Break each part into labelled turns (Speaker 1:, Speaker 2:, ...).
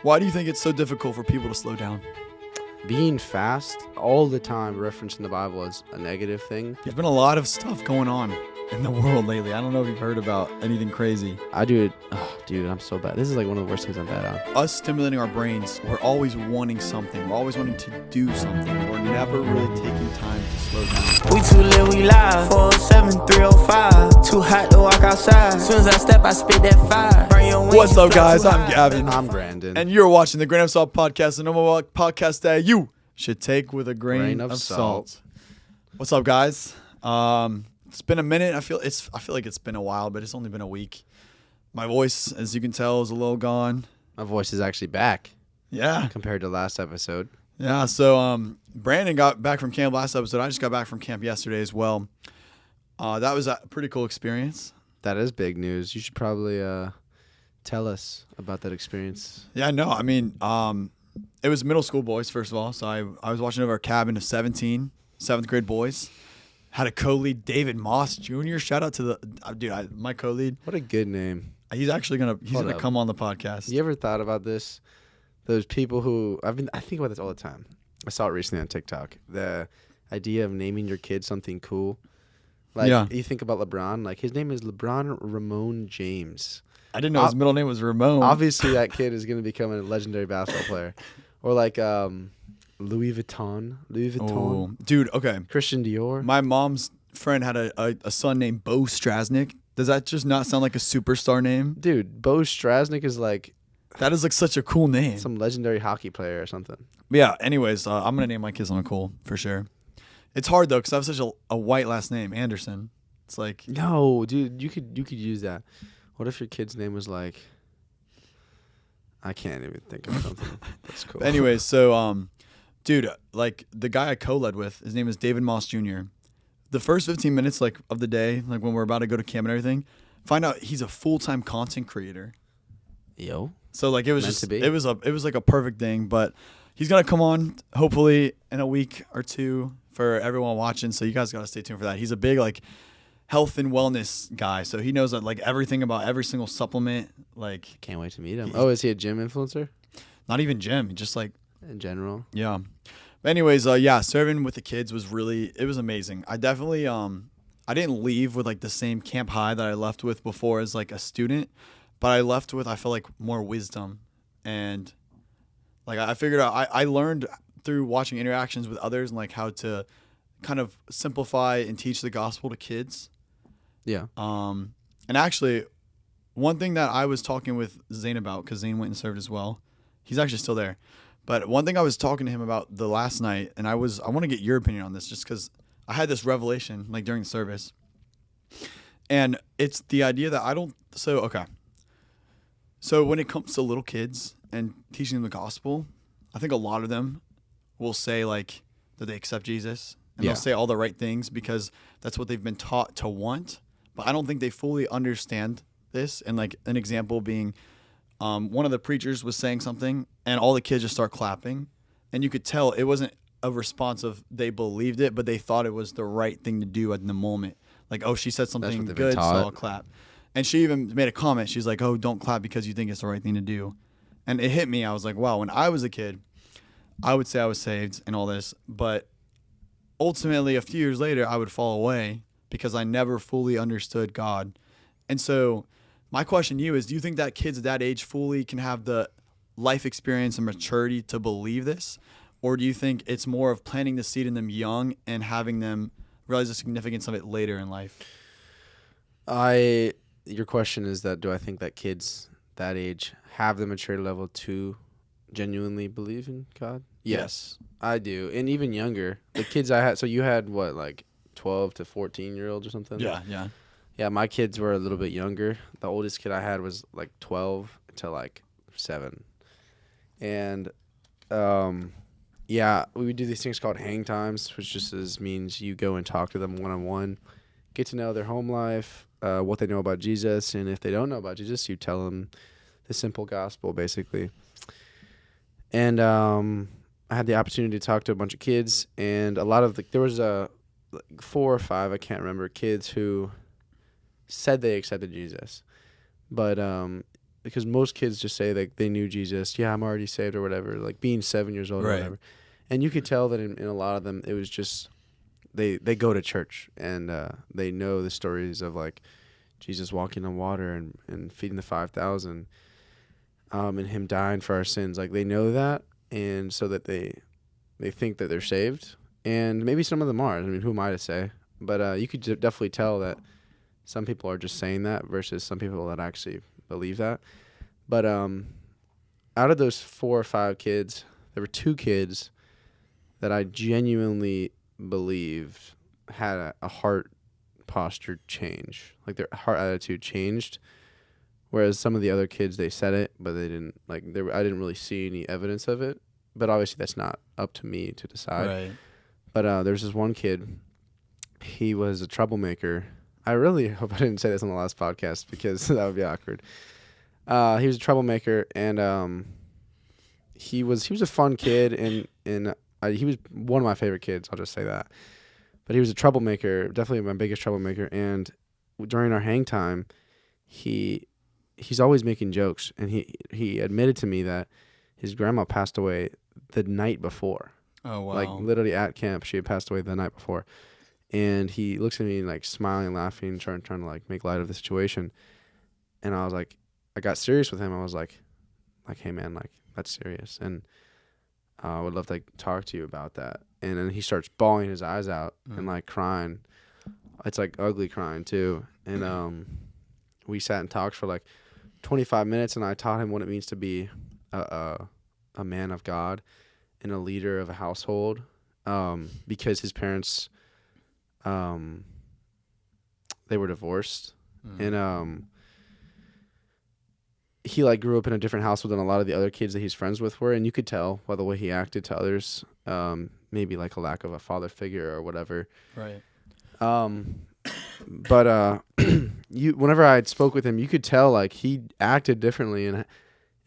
Speaker 1: Why do you think it's so difficult for people to slow down?
Speaker 2: Being fast all the time referenced in the Bible as a negative thing.
Speaker 1: There's been a lot of stuff going on in the world lately. I don't know if you've heard about anything crazy.
Speaker 2: I do it. Oh, dude, I'm so bad. This is like one of the worst things I'm bad at.
Speaker 1: Us stimulating our brains, we're always wanting something. We're always wanting to do something. We're never really taking time to slow down.
Speaker 3: We too lit, we live. 407 305. Too hot to walk outside. Soon as I step, I spit that fire. Burn your wings,
Speaker 1: What's up,
Speaker 3: fly
Speaker 1: guys?
Speaker 3: too
Speaker 1: I'm
Speaker 3: high.
Speaker 1: Gavin.
Speaker 2: I'm Brandon.
Speaker 1: And you're watching the Grain of Salt podcast, the number one podcast that you should take with a grain of salt. What's up, guys? It's been a minute. I feel like it's been a while, but it's only been a week. My voice, as you can tell, is a little gone.
Speaker 2: My voice is actually back
Speaker 1: Yeah.
Speaker 2: compared to last episode.
Speaker 1: Yeah, so Brandon got back from camp last episode. I just got back from camp yesterday as well. That was a pretty cool experience.
Speaker 2: That is big news. You should probably tell us about that experience.
Speaker 1: Yeah, no, I mean, it was middle school boys, first of all. So I was watching over a cabin of 17 7th grade boys. Had a co-lead, David Moss Jr. Shout out to the my co-lead.
Speaker 2: What a good name.
Speaker 1: He's actually gonna
Speaker 2: Hold up.
Speaker 1: come on the podcast.
Speaker 2: You ever thought about this? Those people who I think about this all the time. I saw it recently on TikTok. The idea of naming your kid something cool. Like
Speaker 1: Yeah.
Speaker 2: you think about LeBron, like his name is LeBron Ramon James.
Speaker 1: I didn't know his middle name was Ramon.
Speaker 2: Obviously that kid is going to become a legendary basketball player. Or like Louis Vuitton.
Speaker 1: Oh, dude, okay.
Speaker 2: Christian Dior.
Speaker 1: My mom's friend had a son named Bo Strasnick. Does that just not sound like a superstar name?
Speaker 2: Dude, Bo Strasnick is like
Speaker 1: That is like such a cool name.
Speaker 2: some legendary hockey player or something.
Speaker 1: But yeah, anyways, I'm going to name my kids something cool for sure. It's hard though because I have such a white last name, Anderson. It's like,
Speaker 2: No, dude, you could use that. What if your kid's name was like I can't even think of something that's cool.
Speaker 1: anyways, so dude, like the guy I co-led with, his name is David Moss Jr. The first 15 minutes like of the day, like when we're about to go to camp and everything, find out he's a full-time content creator.
Speaker 2: Yo.
Speaker 1: So like it was
Speaker 2: Meant
Speaker 1: just
Speaker 2: to be.
Speaker 1: it was like a perfect thing, but he's gonna come on hopefully in a week or two for everyone watching. So you guys gotta stay tuned for that. He's a big like health and wellness guy, so he knows that like everything about every single supplement. Like
Speaker 2: Can't wait to meet him. Oh, is he a gym influencer
Speaker 1: not even gym, just like
Speaker 2: in general?
Speaker 1: yeah. But anyways, yeah, serving with the kids was amazing. I definitely I didn't leave with like the same camp high that I left with before as like a student, but I left with I felt like more wisdom and like I figured out I learned through watching interactions with others and like how to kind of simplify and teach the gospel to kids.
Speaker 2: Yeah.
Speaker 1: And actually one thing that I was talking with Zane about, because Zane went and served as well. He's actually still there. But one thing I was talking to him about the last night, and I want to get your opinion on this just because I had this revelation like during the service. And it's the idea that So when it comes to little kids and teaching them the gospel, I think a lot of them will say like that they accept Jesus and
Speaker 2: Yeah.
Speaker 1: they'll say all the right things because that's what they've been taught to want. But I don't think they fully understand this. And like an example being one of the preachers was saying something and all the kids just start clapping. And you could tell it wasn't a response of they believed it, but they thought it was the right thing to do at the moment. Like, oh, she said something
Speaker 2: what they've been
Speaker 1: good, so
Speaker 2: taught.
Speaker 1: I'll clap. And she even made a comment. She's like, oh, don't clap because you think it's the right thing to do. And it hit me. I was like, wow, when I was a kid, I would say I was saved and all this. But ultimately, a few years later, I would fall away because I never fully understood God. And so my question to you is, do you think that kids at that age fully can have the life experience and maturity to believe this? Or do you think it's more of planting the seed in them young and having them realize the significance of it later in life?
Speaker 2: Your question is that do I think that kids that age have the maturity level to genuinely believe in God? Yes, I do. And even younger. The kids I had, so you had what, like 12 to 14-year-olds or something?
Speaker 1: Yeah.
Speaker 2: Yeah, my kids were a little bit younger. The oldest kid I had was like 12 to like 7. And yeah, we would do these things called hang times, which just means you go and talk to them one-on-one, get to know their home life, what they know about Jesus, and if they don't know about Jesus, you tell them the simple gospel, basically. And I had the opportunity to talk to a bunch of kids, and a lot of there was 4 or 5, I can't remember, kids who said they accepted Jesus, but because most kids just say like they knew Jesus. Yeah, I'm already saved or whatever. Like being 7 years old or
Speaker 1: Right.
Speaker 2: whatever. And you could tell that in a lot of them, it was just they go to church and they know the stories of like Jesus walking on water and feeding the 5,000, and him dying for our sins. Like they know that, and so that they think that they're saved. And maybe some of them are. I mean, who am I to say? But you could definitely tell that some people are just saying that versus some people that actually believe that. But out of those 4 or 5 kids, there were 2 kids that I genuinely believed had a heart posture change. Like their heart attitude changed. Whereas some of the other kids, they said it, but they didn't. I didn't really see any evidence of it. But obviously that's not up to me to decide.
Speaker 1: Right.
Speaker 2: But there's this one kid. He was a troublemaker. I really hope I didn't say this on the last podcast because that would be awkward. He was a troublemaker, and he was a fun kid, and he was one of my favorite kids. I'll just say that. But he was a troublemaker, definitely my biggest troublemaker. And during our hang time, he's always making jokes, and he admitted to me that his grandma passed away the night before.
Speaker 1: Oh wow.
Speaker 2: Like literally at camp, she had passed away the night before. And he looks at me like smiling, laughing, trying to like make light of the situation. And I was like, I got serious with him. I was like, hey man, like that's serious. And I would love to like talk to you about that. And then he starts bawling his eyes out and like crying. It's like ugly crying too. And we sat and talked for like 25 minutes, and I taught him what it means to be a man of God and a leader of a household, because his parents, they were divorced, and he like grew up in a different household than a lot of the other kids that he's friends with were, and you could tell by the way he acted to others, maybe like a lack of a father figure or whatever.
Speaker 1: Right.
Speaker 2: But whenever I spoke with him, you could tell like he acted differently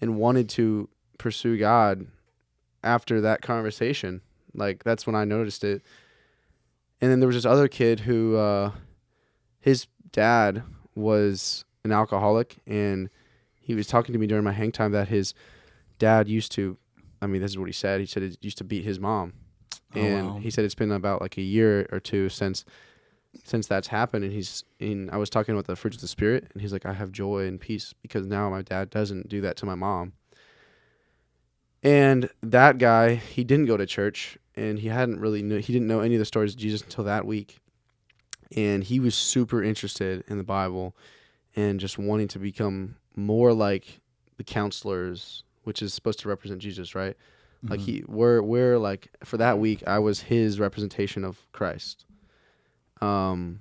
Speaker 2: and wanted to pursue God after that conversation. Like that's when I noticed it. And then there was this other kid who his dad was an alcoholic, and he was talking to me during my hang time that his dad used to, this is what he said. He said it used to beat his mom. And
Speaker 1: wow.
Speaker 2: he said it's been about like a year or two since that's happened. And I was talking about the fruits of the Spirit, and he's like, I have joy and peace because now my dad doesn't do that to my mom. And that guy, he didn't go to church, and he didn't know any of the stories of Jesus until that week. And he was super interested in the Bible and just wanting to become more like the counselors, which is supposed to represent Jesus, right? Mm-hmm. Like we're like, for that week, I was his representation of Christ, or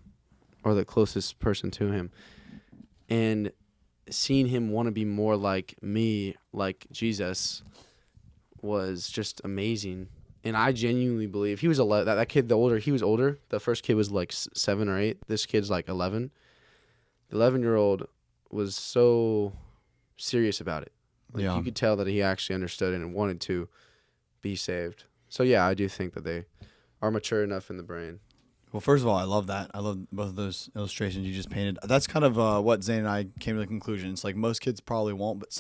Speaker 2: the closest person to him. And seeing him want to be more like me, like Jesus, was just amazing. And I genuinely believe he was 11. That kid, he was older. The first kid was like 7 or 8. This kid's like 11. The 11-year-old was so serious about it. Like you could tell that he actually understood it and wanted to be saved. So yeah, I do think that they are mature enough in the brain.
Speaker 1: Well, first of all, I love that. I love both of those illustrations you just painted. That's kind of what Zane and I came to the conclusion. It's like most kids probably won't, but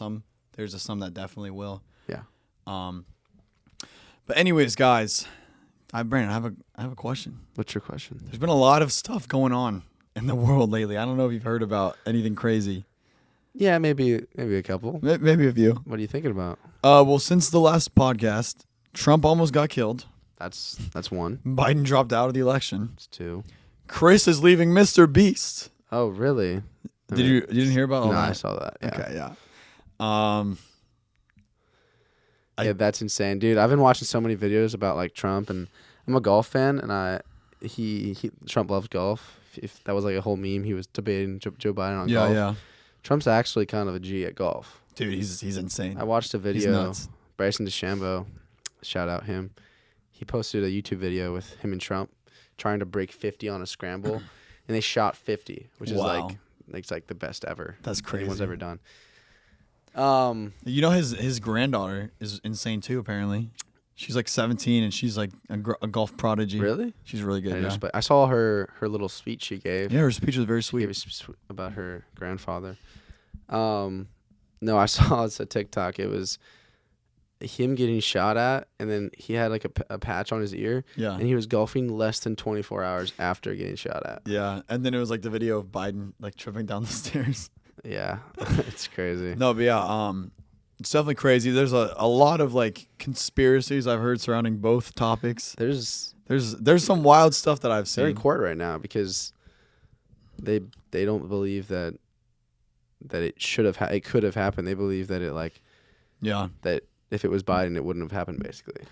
Speaker 1: there's some that definitely will.
Speaker 2: Yeah.
Speaker 1: But anyways, guys, Brandon, I have a question.
Speaker 2: What's your question?
Speaker 1: There's been a lot of stuff going on in the world lately. I don't know if you've heard about anything crazy.
Speaker 2: Yeah, maybe a couple.
Speaker 1: Maybe a few.
Speaker 2: What are you thinking about?
Speaker 1: Well, since the last podcast, Trump almost got killed.
Speaker 2: That's one.
Speaker 1: Biden dropped out of the election.
Speaker 2: That's 2.
Speaker 1: Chris is leaving Mr. Beast.
Speaker 2: Oh, really?
Speaker 1: You didn't hear about all that?
Speaker 2: No, I saw that. Yeah.
Speaker 1: Okay, yeah.
Speaker 2: Yeah, that's insane, dude. I've been watching so many videos about like Trump, and I'm a golf fan, and Trump loves golf. If that was like a whole meme, he was debating Joe Biden on golf.
Speaker 1: Yeah.
Speaker 2: Trump's actually kind of a G at golf.
Speaker 1: Dude, he's insane.
Speaker 2: I watched a
Speaker 1: He's
Speaker 2: video.
Speaker 1: nuts.
Speaker 2: Bryson DeChambeau, shout out him. He posted a YouTube video with him and Trump trying to break 50 on a scramble, and they shot 50, which is like it's like the best ever.
Speaker 1: That's crazy.
Speaker 2: Anyone's ever done.
Speaker 1: You know his granddaughter is insane too. Apparently, she's like 17 and she's like a golf prodigy.
Speaker 2: Really?
Speaker 1: She's really good.
Speaker 2: I saw her little speech she gave.
Speaker 1: Yeah, her speech was very
Speaker 2: She
Speaker 1: sweet.
Speaker 2: gave about her grandfather. No, I saw it's a TikTok. It was him getting shot at, and then he had like a patch on his ear,
Speaker 1: Yeah.
Speaker 2: and he was golfing less than 24 hours after getting shot at.
Speaker 1: Yeah. And then it was like the video of Biden like tripping down the stairs.
Speaker 2: Yeah, it's crazy.
Speaker 1: No, but yeah, it's definitely crazy. There's a lot of like conspiracies I've heard surrounding both topics. There's some wild stuff that I've
Speaker 2: They're in
Speaker 1: seen.
Speaker 2: court right now because they don't believe that it should have it could have happened. They believe that
Speaker 1: Yeah.
Speaker 2: that if it was Biden, it wouldn't have happened. Basically,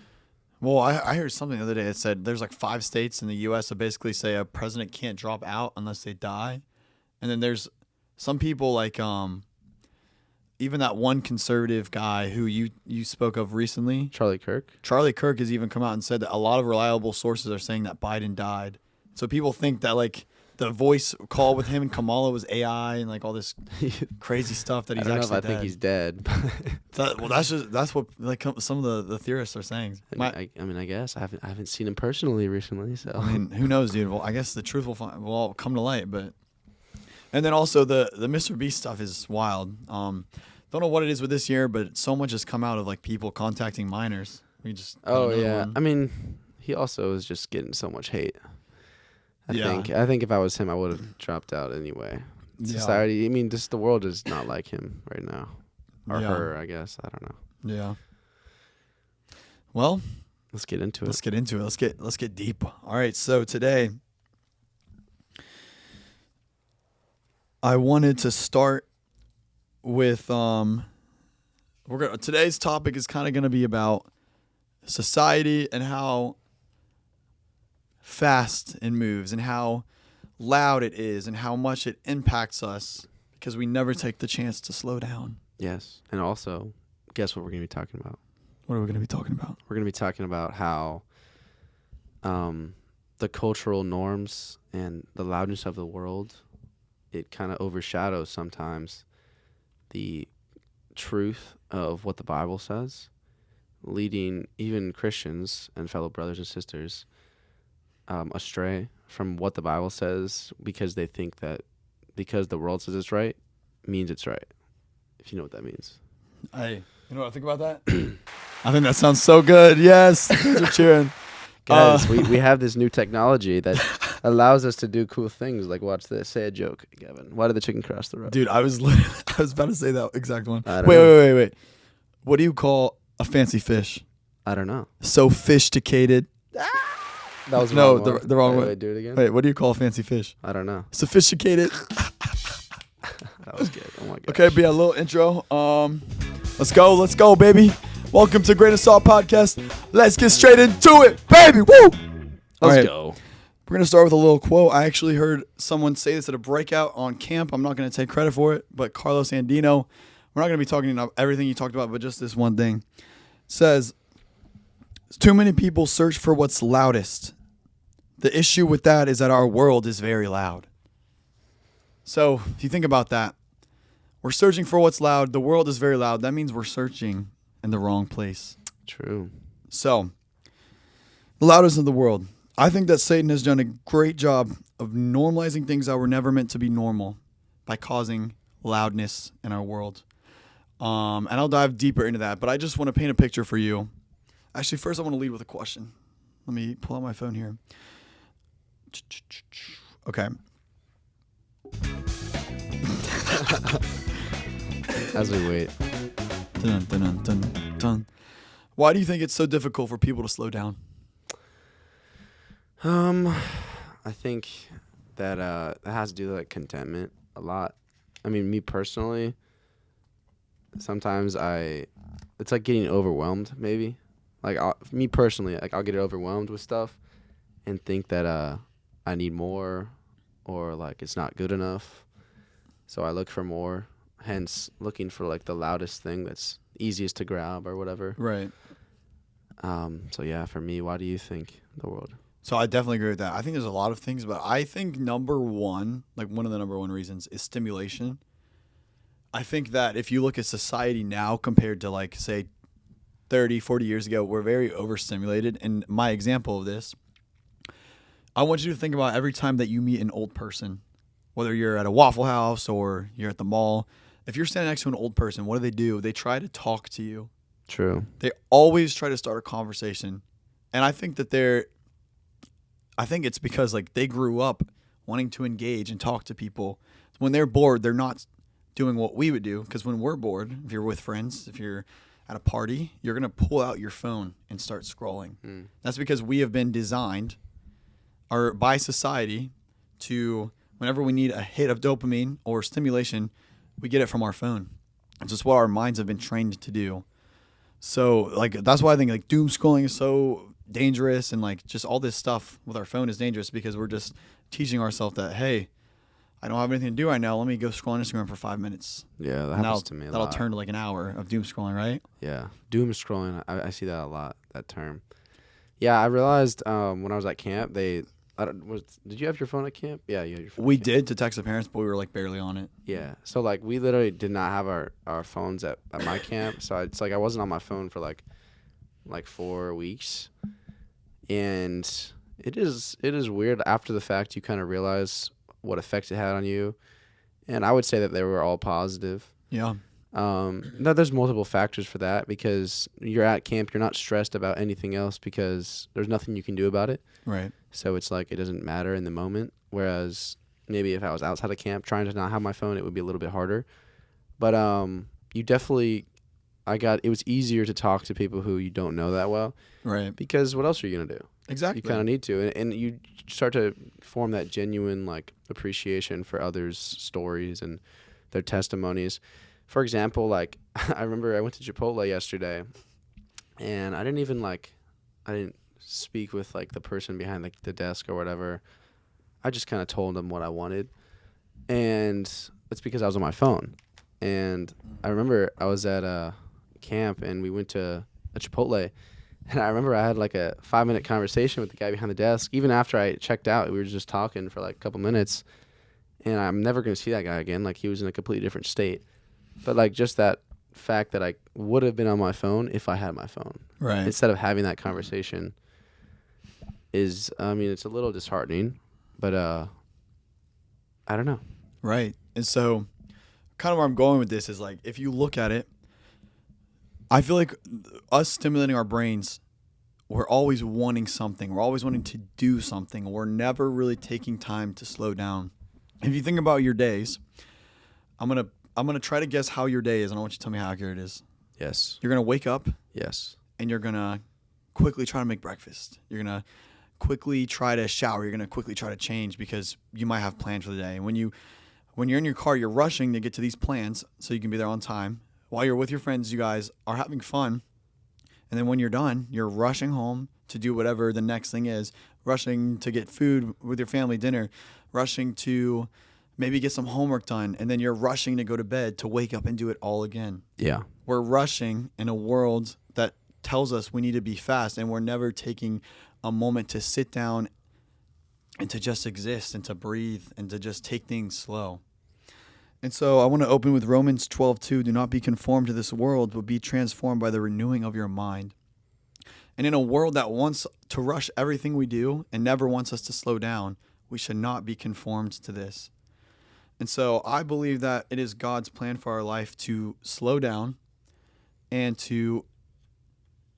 Speaker 1: Well, I heard something the other day that said there's like 5 states in the U.S. that basically say a president can't drop out unless they die, and then there's some people like even that one conservative guy who you spoke of recently,
Speaker 2: Charlie Kirk.
Speaker 1: Charlie Kirk, has even come out and said that a lot of reliable sources are saying that Biden died. So people think that like the voice call with him and Kamala was AI and like all this crazy stuff that
Speaker 2: I
Speaker 1: he's
Speaker 2: don't know
Speaker 1: actually
Speaker 2: if I think
Speaker 1: dead.
Speaker 2: he's dead.
Speaker 1: That's what like some of the theorists are saying.
Speaker 2: I mean, I guess I haven't seen him personally recently, so
Speaker 1: I mean, who knows, dude? Well, I guess the truth will all come to light, but and then also the Mr. Beast stuff is wild. Don't know what it is with this year, but so much has come out of like people contacting minors. We just got
Speaker 2: oh
Speaker 1: another
Speaker 2: yeah.
Speaker 1: one.
Speaker 2: I mean, he also is just getting so much hate.
Speaker 1: Yeah.
Speaker 2: I think if I was him, I would have dropped out anyway.
Speaker 1: Yeah.
Speaker 2: Society. I mean, just the world is not like him right now, or
Speaker 1: Yeah.
Speaker 2: her. I guess I don't know.
Speaker 1: Yeah. Well,
Speaker 2: Let's get into it.
Speaker 1: let's get into it. Let's get deep. All right. So today, I wanted to start with today's topic is kind of going to be about society and how fast it moves and how loud it is and how much it impacts us because we never take the chance to slow down.
Speaker 2: Yes, and also, guess what we're going to be talking about?
Speaker 1: What are we going to be talking about?
Speaker 2: We're going to be talking about how the cultural norms and the loudness of the world, it kind of overshadows sometimes the truth of what the Bible says, leading even Christians and fellow brothers and sisters astray from what the Bible says because they think that because the world says it's right means it's right, if you know what that means.
Speaker 1: Hey, you know what I think about that? I think that sounds so good. Yes. Thanks for cheering.
Speaker 2: Guys, we have this new technology that allows us to do cool things like watch this. Say a joke, Gavin. Why did the chicken cross the road?
Speaker 1: Dude, I was about to say that exact one.
Speaker 2: I don't know.
Speaker 1: Wait. What do you call a fancy fish?
Speaker 2: I don't know.
Speaker 1: Sophisticated.
Speaker 2: That was
Speaker 1: No,
Speaker 2: wrong
Speaker 1: the wrong
Speaker 2: Wait,
Speaker 1: way.
Speaker 2: wait, do it again.
Speaker 1: Wait, what do you call a fancy fish?
Speaker 2: I don't know.
Speaker 1: Sophisticated.
Speaker 2: That was good. Oh my god.
Speaker 1: Okay, be a little intro. Let's go, baby. Welcome to Great Assault Podcast. Let's get straight into it, baby. Woo! All
Speaker 2: Let's
Speaker 1: right.
Speaker 2: go.
Speaker 1: We're gonna start with a little quote. I actually heard someone say this at a breakout on camp. I'm not gonna take credit for it, but Carlos Andino. We're not gonna be talking about everything you talked about, but just this one thing. Says, too many people search for what's loudest. The issue with that is that our world is very loud. So if you think about that, we're searching for what's loud. The world is very loud. That means we're searching in the wrong place.
Speaker 2: True.
Speaker 1: So, the loudest in the world. I think that Satan has done a great job of normalizing things that were never meant to be normal by causing loudness in our world. And I'll dive deeper into that, but I just want to paint a picture for you. Actually, first I want to lead with a question. Let me pull out my phone here. Okay.
Speaker 2: As we wait.
Speaker 1: Dun, dun, dun, dun, dun. Why do you think it's so difficult for people to slow down?
Speaker 2: I think that it has to do with like contentment a lot. I mean, me personally, sometimes it's like getting overwhelmed maybe. Like me personally, like I'll get overwhelmed with stuff and think that I need more or like it's not good enough. So I look for more, hence looking for like the loudest thing that's easiest to grab or whatever.
Speaker 1: Right.
Speaker 2: So yeah, for me, why do you think the world?
Speaker 1: So I definitely agree with that. I think there's a lot of things, but I think number one, like one of the number one reasons is stimulation. I think that if you look at society now compared to like, say, 30, 40 years ago, we're very overstimulated. And my example of this, I want you to think about every time that you meet an old person, whether you're at a Waffle House or you're at the mall, if you're standing next to an old person, what do? They try to talk to you.
Speaker 2: True.
Speaker 1: They always try to start a conversation. And I think that I think it's because like they grew up wanting to engage and talk to people. When they're bored, they're not doing what we would do. Because when we're bored, if you're with friends, if you're at a party, you're going to pull out your phone and start scrolling. That's because we have been designed by society to, whenever we need a hit of dopamine or stimulation, we get it from our phone. It's just what our minds have been trained to do. So like that's why I think like doom scrolling is so dangerous, and like just all this stuff with our phone is dangerous, because we're just teaching ourselves that, hey, I don't have anything to do right now. Let me go scroll on Instagram for 5 minutes.
Speaker 2: Yeah, that
Speaker 1: And
Speaker 2: happens to me a
Speaker 1: that'll
Speaker 2: lot.
Speaker 1: turn to like an hour of doom scrolling, right?
Speaker 2: Yeah, doom scrolling. I see that a lot. That term. Yeah, I realized when I was at camp, did you have your phone at camp? Yeah, you had your phone.
Speaker 1: We
Speaker 2: at camp.
Speaker 1: did to text the parents, but we were like barely on it.
Speaker 2: Yeah, so like we literally did not have our phones at my camp, so it's like I wasn't on my phone for like 4 weeks, and it is weird after the fact. You kind of realize what effect it had on you, and I would say that they were all positive.
Speaker 1: Yeah.
Speaker 2: No, there's multiple factors for that, because you're at camp, you're not stressed about anything else because there's nothing you can do about it.
Speaker 1: Right.
Speaker 2: So it's like it doesn't matter in the moment. Whereas maybe if I was outside of camp trying to not have my phone, it would be a little bit harder. But you definitely, it was easier to talk to people who you don't know that well,
Speaker 1: Right.
Speaker 2: because what else are you gonna do?
Speaker 1: Exactly.
Speaker 2: You kind of need to, and you start to form that genuine like appreciation for others' stories and their testimonies. For example, like I remember I went to Chipotle yesterday, and I didn't speak with like the person behind like the desk or whatever. I just kind of told them what I wanted, and it's because I was on my phone. And I remember I was at camp, and we went to a Chipotle. And I remember I had like a 5-minute conversation with the guy behind the desk. Even after I checked out, we were just talking for like a couple minutes. And I'm never going to see that guy again. Like he was in a completely different state. But like just that fact that I would have been on my phone if I had my phone.
Speaker 1: Right.
Speaker 2: Instead of having that conversation is, I mean, it's a little disheartening. But I don't know.
Speaker 1: Right. And so kind of where I'm going with this is like, if you look at it, I feel like us stimulating our brains, we're always wanting something. We're always wanting to do something. We're never really taking time to slow down. If you think about your days, I'm gonna try to guess how your day is, and I want you to tell me how accurate it is.
Speaker 2: Yes.
Speaker 1: You're gonna wake up
Speaker 2: Yes.
Speaker 1: and you're gonna quickly try to make breakfast. You're gonna quickly try to shower. You're gonna quickly try to change because you might have plans for the day. And when you're in your car, you're rushing to get to these plans so you can be there on time. While you're with your friends, you guys are having fun. And then when you're done, you're rushing home to do whatever the next thing is, rushing to get food with your family, dinner, rushing to maybe get some homework done, and then you're rushing to go to bed to wake up and do it all again.
Speaker 2: Yeah.
Speaker 1: We're rushing in a world that tells us we need to be fast, and we're never taking a moment to sit down and to just exist and to breathe and to just take things slow. And so I want to open with Romans 12:2. Do not be conformed to this world, but be transformed by the renewing of your mind. And in a world that wants to rush everything we do and never wants us to slow down, we should not be conformed to this. And so I believe that it is God's plan for our life to slow down and to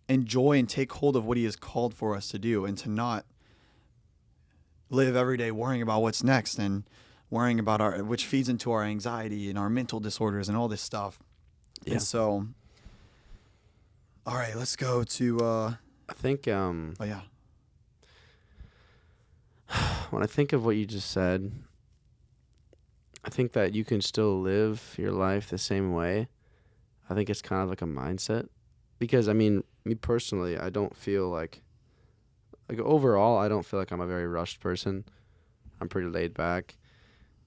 Speaker 1: enjoy and take hold of what he has called for us to do, and to not live every day worrying about what's next and worrying about which feeds into our anxiety and our mental disorders and all this stuff.
Speaker 2: Yeah.
Speaker 1: And so, all right, let's go to,
Speaker 2: I think
Speaker 1: oh yeah.
Speaker 2: when I think of what you just said, I think that you can still live your life the same way. I think it's kind of like a mindset, because I mean, me personally, I don't feel like overall, I don't feel like I'm a very rushed person. I'm pretty laid back.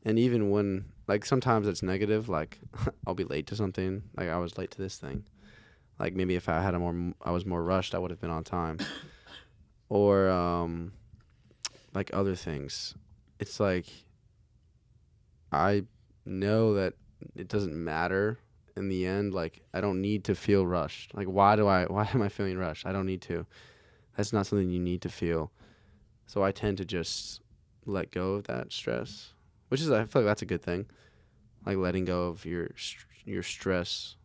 Speaker 2: And even when, like, sometimes it's negative, like I'll be late to something. Like I was late to this thing. Like maybe if I was more rushed, I would have been on time. Or like other things. It's like I know that it doesn't matter in the end. Like I don't need to feel rushed. Like why am I feeling rushed? I don't need to. That's not something you need to feel. So I tend to just let go of that stress, which is, I feel like that's a good thing. Like letting go of your your stress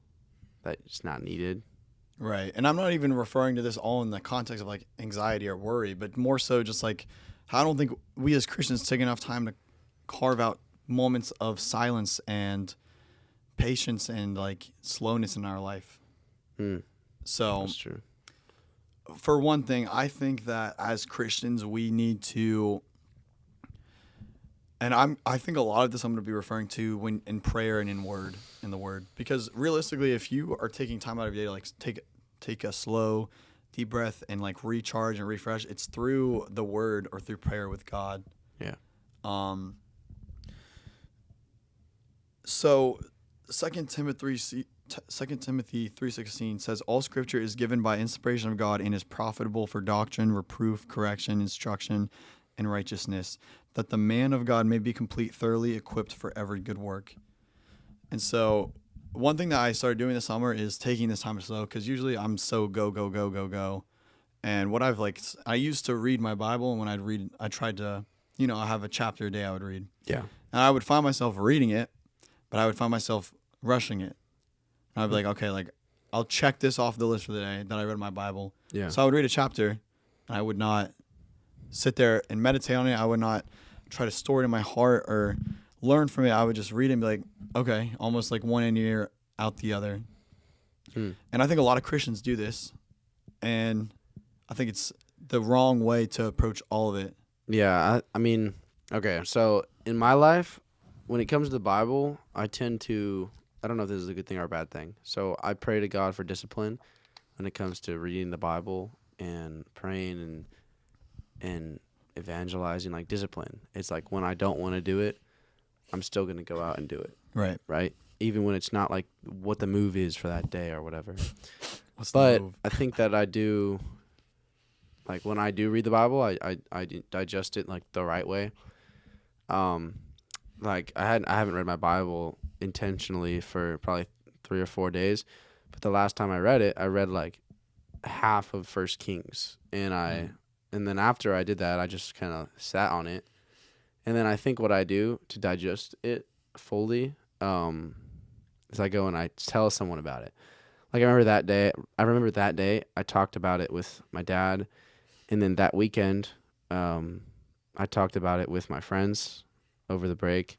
Speaker 2: that's not needed.
Speaker 1: Right. And I'm not even referring to this all in the context of like anxiety or worry, but more so just like I don't think we as Christians take enough time to carve out moments of silence and patience and like slowness in our life. So
Speaker 2: That's true.
Speaker 1: for one thing, I think that as Christians we need to, and I think a lot of this I'm going to be referring to when in prayer and in the word, because realistically, if you are taking time out of your day to like take a slow, deep breath and like recharge and refresh, it's through the word or through prayer with God.
Speaker 2: Yeah.
Speaker 1: So 2 Timothy 3:16 says all scripture is given by inspiration of God and is profitable for doctrine, reproof, correction, instruction, and righteousness, that the man of God may be complete, thoroughly equipped for every good work. And so one thing that I started doing this summer is taking this time to slow, because usually I'm so go. And what I used to read my Bible, and when I tried to, I have a chapter a day I would read.
Speaker 2: Yeah.
Speaker 1: And I would find myself reading it, but I would find myself rushing it. And I'd be like, okay, like I'll check this off the list for the day that I read my Bible.
Speaker 2: Yeah.
Speaker 1: So I would read a chapter, and I would not sit there and meditate on it. I would not try to store it in my heart or learn from it. I would just read it and be like, okay, almost like one in ear, out the other. And I think a lot of Christians do this, and I think it's the wrong way to approach all of it.
Speaker 2: Yeah, I mean, okay, so in my life, when it comes to the Bible, I tend to, I don't know if this is a good thing or a bad thing. So I pray to God for discipline when it comes to reading the Bible and praying and evangelizing, like discipline. It's like when I don't want to do it, I'm still going to go out and do it,
Speaker 1: Right.
Speaker 2: right? Even when it's not like what the move is for that day or whatever.
Speaker 1: What's the
Speaker 2: But
Speaker 1: move?
Speaker 2: I think that I do, like when I do read the Bible, I digest it like the right way. Like I haven't read my Bible intentionally for probably 3 or 4 days, but the last time I read it, I read like half of First Kings, and then after I did that, I just kind of sat on it, and then I think what I do to digest it fully, is I go and I tell someone about it. Like I remember that day I talked about it with my dad, and then that weekend, I talked about it with my friends over the break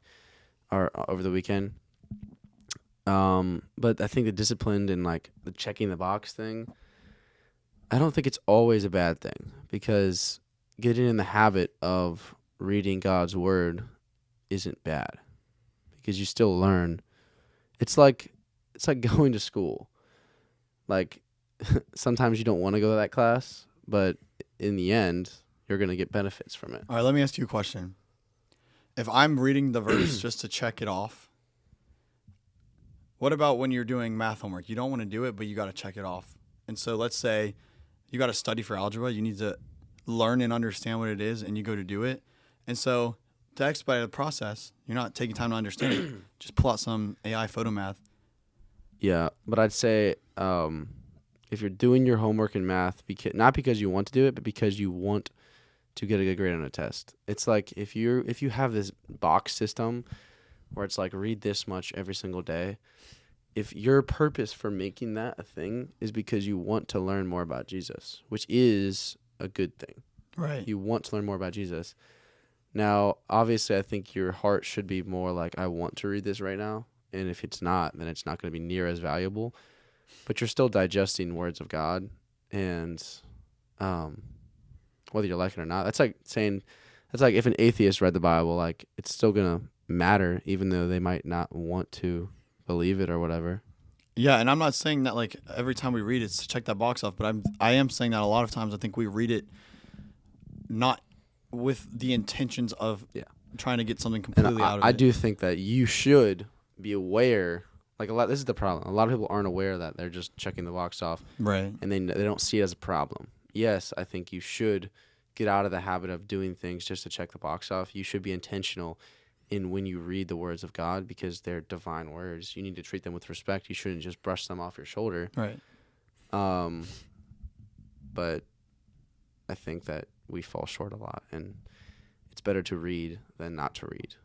Speaker 2: or over the weekend. But I think the disciplined and like the checking the box thing, I don't think it's always a bad thing, because getting in the habit of reading God's word isn't bad, because you still learn. It's like going to school. Like sometimes you don't want to go to that class, but in the end, you're going to get benefits from it.
Speaker 1: All right, let me ask you a question. If I'm reading the verse just to check it off, what about when you're doing math homework? You don't want to do it, but you got to check it off. And so let's say you got to study for algebra. You need to learn and understand what it is, and you go to do it. And so to expedite the process, you're not taking time to understand it. Just pull out some AI photo math.
Speaker 2: Yeah, but I'd say if you're doing your homework in math, not because you want to do it, but because you want to get a good grade on a test. It's like if you have this box system where it's like read this much every single day, if your purpose for making that a thing is because you want to learn more about Jesus, which is a good thing.
Speaker 1: Right.
Speaker 2: You want to learn more about Jesus. Now, obviously, I think your heart should be more like, I want to read this right now. And if it's not, then it's not going to be near as valuable. But you're still digesting words of God. And whether you like it or not, that's like if an atheist read the Bible, like it's still going to matter, even though they might not want to believe it or whatever.
Speaker 1: Yeah, and I'm not saying that like every time we read it to check that box off, but I am saying that a lot of times I think we read it not with the intentions of trying to get something completely out of it.
Speaker 2: I do think that you should be aware. Like this is the problem. A lot of people aren't aware that they're just checking the box off,
Speaker 1: Right.
Speaker 2: and they don't see it as a problem. Yes, I think you should get out of the habit of doing things just to check the box off. You should be intentional in when you read the words of God, because they're divine words. You need to treat them with respect. You shouldn't just brush them off your shoulder.
Speaker 1: Right.
Speaker 2: But I think that we fall short a lot, and it's better to read than not to read.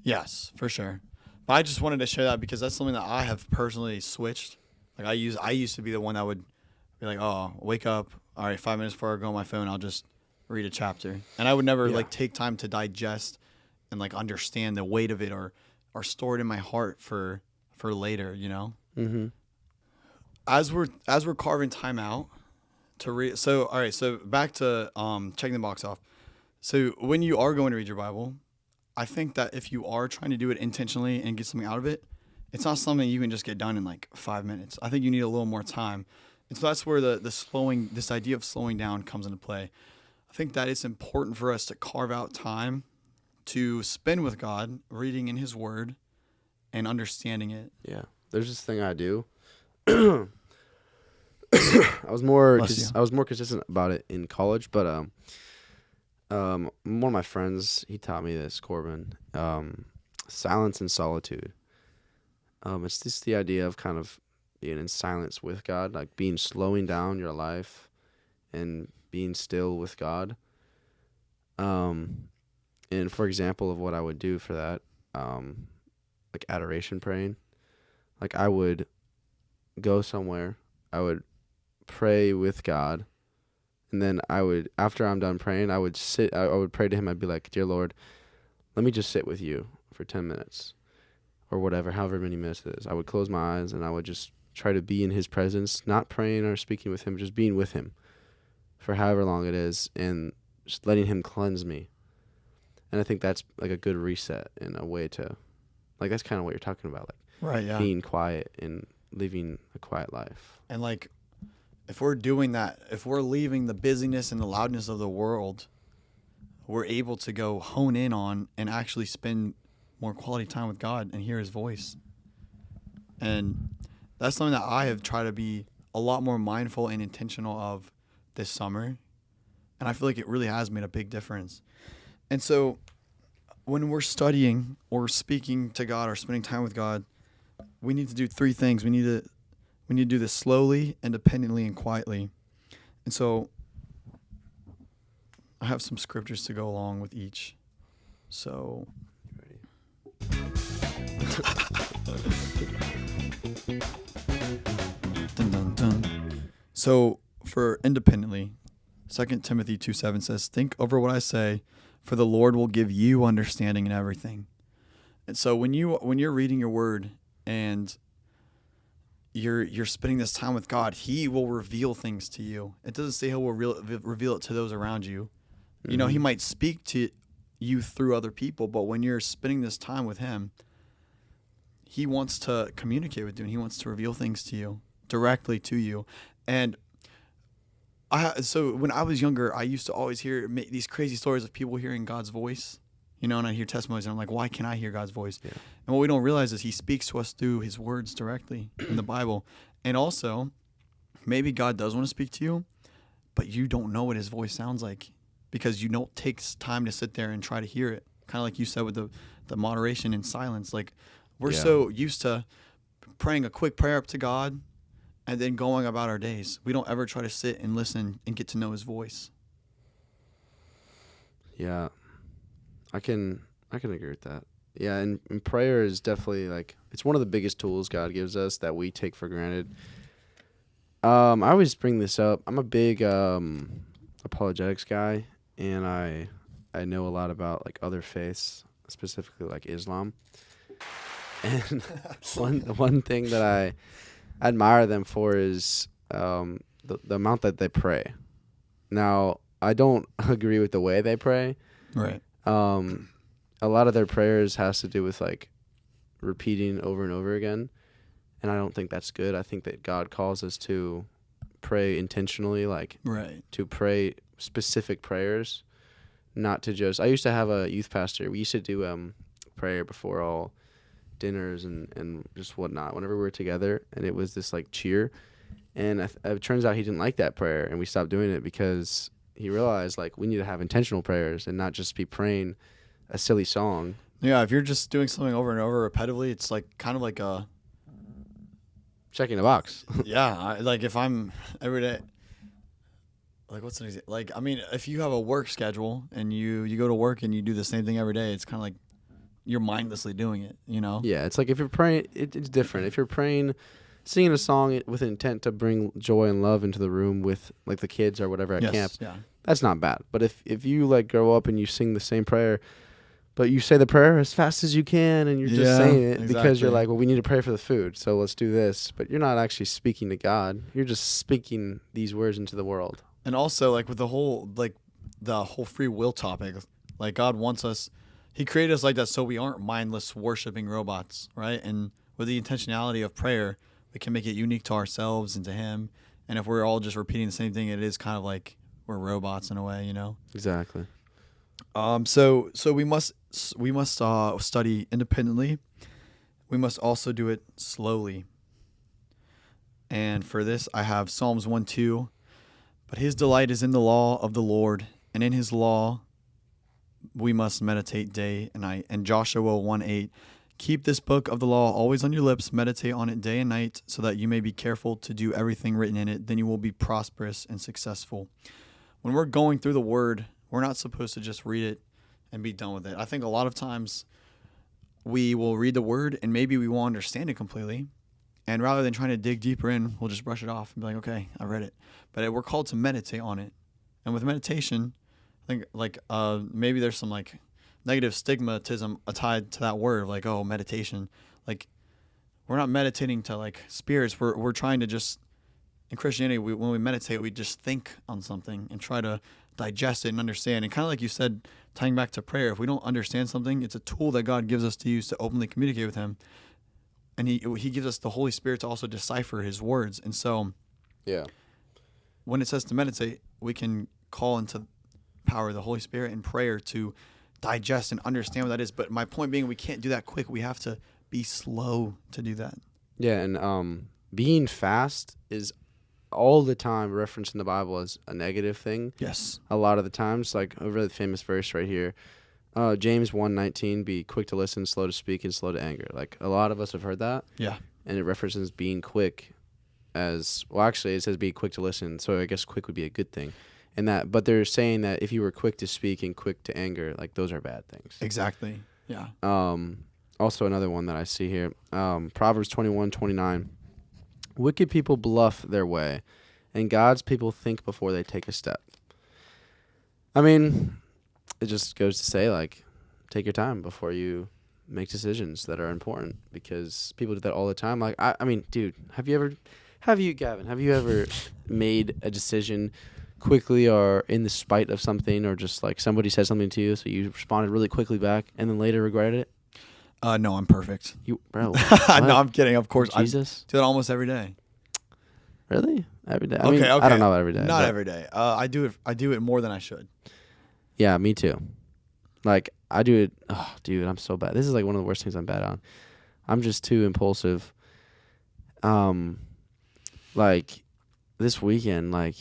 Speaker 1: Yes, for sure. But I just wanted to share that because that's something that I have personally switched. Like I used to be the one that would be like, oh, wake up. All right, 5 minutes before I go on my phone, I'll just read a chapter. And I would never like take time to digest and like understand the weight of it or store it in my heart for later, you know?
Speaker 2: Mm-hmm.
Speaker 1: As we're carving time out to read. So, all right, so back to checking the box off. So when you are going to read your Bible, I think that if you are trying to do it intentionally and get something out of it, it's not something you can just get done in like 5 minutes. I think you need a little more time. And so that's where this idea of slowing down comes into play. I think that it's important for us to carve out time to spend with God, reading in His Word and understanding it.
Speaker 2: Yeah. There's this thing I do. I was more consistent about it in college, but one of my friends, he taught me this, Corbin, silence and solitude. It's just the idea of kind of being in silence with God, like slowing down your life and being still with God. And for example of what I would do for that, like adoration praying, like I would go somewhere, I would pray with God, and then after I'm done praying, I would pray to Him. I'd be like, Dear Lord, let me just sit with you for 10 minutes or whatever, however many minutes it is. I would close my eyes and I would just try to be in His presence, not praying or speaking with Him, just being with Him for however long it is and just letting Him cleanse me. And I think that's like a good reset and a way to, like, that's kind of what you're talking about, like
Speaker 1: Right, yeah.
Speaker 2: being quiet and living a quiet life.
Speaker 1: And like, if we're doing that, if we're leaving the busyness and the loudness of the world, we're able to go hone in on and actually spend more quality time with God and hear His voice. And that's something that I have tried to be a lot more mindful and intentional of this summer. And I feel like it really has made a big difference. And so when we're studying or speaking to God or spending time with God, we need to do three things. We need to do this slowly, independently, and quietly. And so I have some scriptures to go along with each. So dun, dun, dun. So for independently, 2 Timothy 2:7 says, think over what I say, for the Lord will give you understanding in everything. And so when you're reading your word and you're spending this time with God, He will reveal things to you. It doesn't say He will reveal it to those around you. Mm-hmm. You know, He might speak to you through other people, but when you're spending this time with Him, He wants to communicate with you and He wants to reveal things to you, directly to you. And so when I was younger, I used to always hear these crazy stories of people hearing God's voice, you know, and I hear testimonies and I'm like, why can't I hear God's voice? Yeah. And what we don't realize is He speaks to us through His words directly in the Bible. And also, maybe God does want to speak to you, but you don't know what His voice sounds like because you don't take time to sit there and try to hear it. Kind of like you said with the moderation and silence. Like we're so used to praying a quick prayer up to God and then going about our days. We don't ever try to sit and listen and get to know His voice.
Speaker 2: Yeah, I can agree with that. Yeah, and prayer is definitely like, it's one of the biggest tools God gives us that we take for granted. I always bring this up. I'm a big apologetics guy, and I know a lot about like other faiths, specifically like Islam. And one thing that I admire them for is the amount that they pray. Now, I don't agree with the way they pray.
Speaker 1: Right.
Speaker 2: A lot of their prayers has to do with like repeating over and over again, and I don't think that's good. I think that God calls us to pray intentionally, like to pray specific prayers, not to just. I used to have a youth pastor. We used to do prayer before all dinners and just whatnot whenever we were together, and it was this like cheer, and it turns out he didn't like that prayer, and we stopped doing it because he realized like we need to have intentional prayers and not just be praying a silly song.
Speaker 1: Yeah, if you're just doing something over and over repetitively, it's like kind of like a
Speaker 2: checking the box.
Speaker 1: Yeah, like if I'm every day, like what's an example? Like I mean, if you have a work schedule and you go to work and you do the same thing every day, it's kind of like you're mindlessly doing it, you know?
Speaker 2: Yeah, it's like if you're praying, it's different. If you're praying, singing a song with intent to bring joy and love into the room with like the kids or whatever at camp,
Speaker 1: Yeah.
Speaker 2: that's not bad. But if you like grow up and you sing the same prayer, but you say the prayer as fast as you can and you're just saying it because you're
Speaker 1: exactly.
Speaker 2: like, well, we need to pray for the food, so let's do this. But you're not actually speaking to God. You're just speaking these words into the world.
Speaker 1: And also, like, with the whole free will topic, like, God wants us, he created us like that so we aren't mindless worshiping robots, right? And with the intentionality of prayer, we can make it unique to ourselves and to him. And if we're all just repeating the same thing, it is kind of like we're robots in a way, you know?
Speaker 2: Exactly.
Speaker 1: So we must study independently. We must also do it slowly. And for this, I have Psalms 1:2. But his delight is in the law of the Lord, and in his law we must meditate day and night. And Joshua 1:8. Keep this book of the law always on your lips, meditate on it day and night, so that you may be careful to do everything written in it. Then you will be prosperous and successful. When we're going through the word, we're not supposed to just read it and be done with it. I think a lot of times we will read the word and maybe we won't understand it completely. And rather than trying to dig deeper in, we'll just brush it off and be like, okay, I read it. But we're called to meditate on it. And with meditation, I think maybe there's some like negative stigmatism tied to that word, like, oh, meditation. Like, we're not meditating to like spirits. We're trying to just, in Christianity, when we meditate, we just think on something and try to digest it and understand. And kind of like you said, tying back to prayer, if we don't understand something, it's a tool that God gives us to use to openly communicate with him. And he gives us the Holy Spirit to also decipher his words. And so
Speaker 2: Yeah.
Speaker 1: when it says to meditate, we can call into power of the Holy Spirit in prayer to digest and understand what that is. But my point being, we can't do that quick. We have to be slow to do that.
Speaker 2: Yeah, and being fast is all the time referenced in the Bible as a negative thing.
Speaker 1: Yes.
Speaker 2: A lot of the times, like a really famous verse right here, James 1:19, be quick to listen, slow to speak, and slow to anger. Like a lot of us have heard that.
Speaker 1: Yeah.
Speaker 2: And it references being quick as, well, actually it says be quick to listen, so I guess quick would be a good thing. And that, but they're saying that if you were quick to speak and quick to anger, like those are bad things.
Speaker 1: Exactly. Yeah.
Speaker 2: Also another one that I see here, Proverbs 21:29. Wicked people bluff their way, and God's people think before they take a step. I mean, it just goes to say, like, take your time before you make decisions that are important, because people do that all the time. Like, I mean, dude, Gavin, have you ever made a decision quickly or in the spite of something, or just like somebody said something to you, so you responded really quickly back and then later regretted it?
Speaker 1: No, I'm perfect.
Speaker 2: You, bro.
Speaker 1: No, I'm kidding. Of course.
Speaker 2: Jesus?
Speaker 1: I do it almost every day.
Speaker 2: Really? Every day? I
Speaker 1: Okay,
Speaker 2: mean,
Speaker 1: okay.
Speaker 2: I don't know about every day.
Speaker 1: Not
Speaker 2: but
Speaker 1: every day. I do it more than I should.
Speaker 2: Yeah, me too. Like, I do it. Oh, dude, I'm so bad. This is like one of the worst things I'm bad on. I'm just too impulsive. Like, this weekend, like,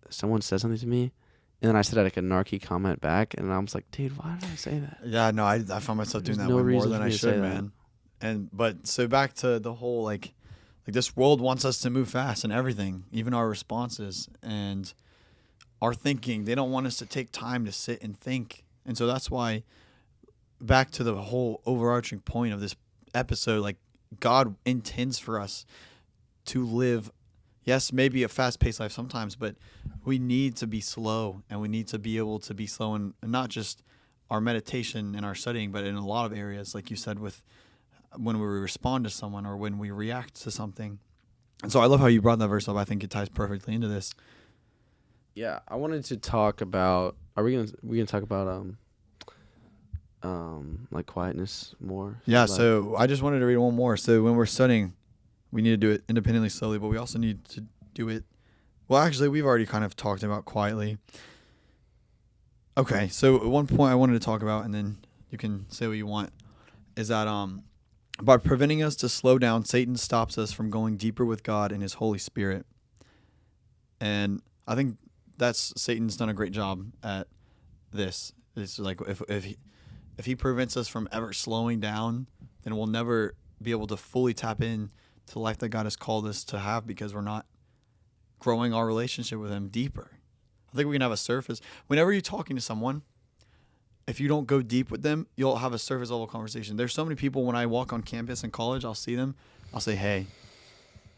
Speaker 2: someone said something to me, and then I said like a narky comment back, and I was like, dude, why did I say that?
Speaker 1: Yeah, no, I find myself doing
Speaker 2: There's
Speaker 1: that
Speaker 2: no
Speaker 1: way more
Speaker 2: reason
Speaker 1: than
Speaker 2: for
Speaker 1: I
Speaker 2: me to say
Speaker 1: should,
Speaker 2: that.
Speaker 1: man. But so back to the whole like this world wants us to move fast and everything, even our responses and our thinking. They don't want us to take time to sit and think. And so that's why, back to the whole overarching point of this episode, like, God intends for us to live, yes, maybe a fast-paced life sometimes, but we need to be slow, and we need to be able to be slow in not just our meditation and our studying, but in a lot of areas, like you said, with when we respond to someone or when we react to something. And so I love how you brought that verse up. I think it ties perfectly into this.
Speaker 2: Yeah, I wanted to talk about. Are we gonna talk about like quietness more?
Speaker 1: Yeah.
Speaker 2: Like,
Speaker 1: So I just wanted to read one more. So when we're studying, we need to do it independently, slowly, but we also need to do it. Well, actually, we've already kind of talked about quietly. Okay. So one point I wanted to talk about, and then you can say what you want, is that by preventing us to slow down, Satan stops us from going deeper with God and His Holy Spirit. And I think Satan's done a great job at this. It's like if he prevents us from ever slowing down, then we'll never be able to fully tap in to the life that God has called us to have, because we're not growing our relationship with Him deeper. I think we can have a surface. Whenever you're talking to someone, if you don't go deep with them, you'll have a surface level conversation. There's so many people when I walk on campus in college, I'll see them, I'll say, "Hey,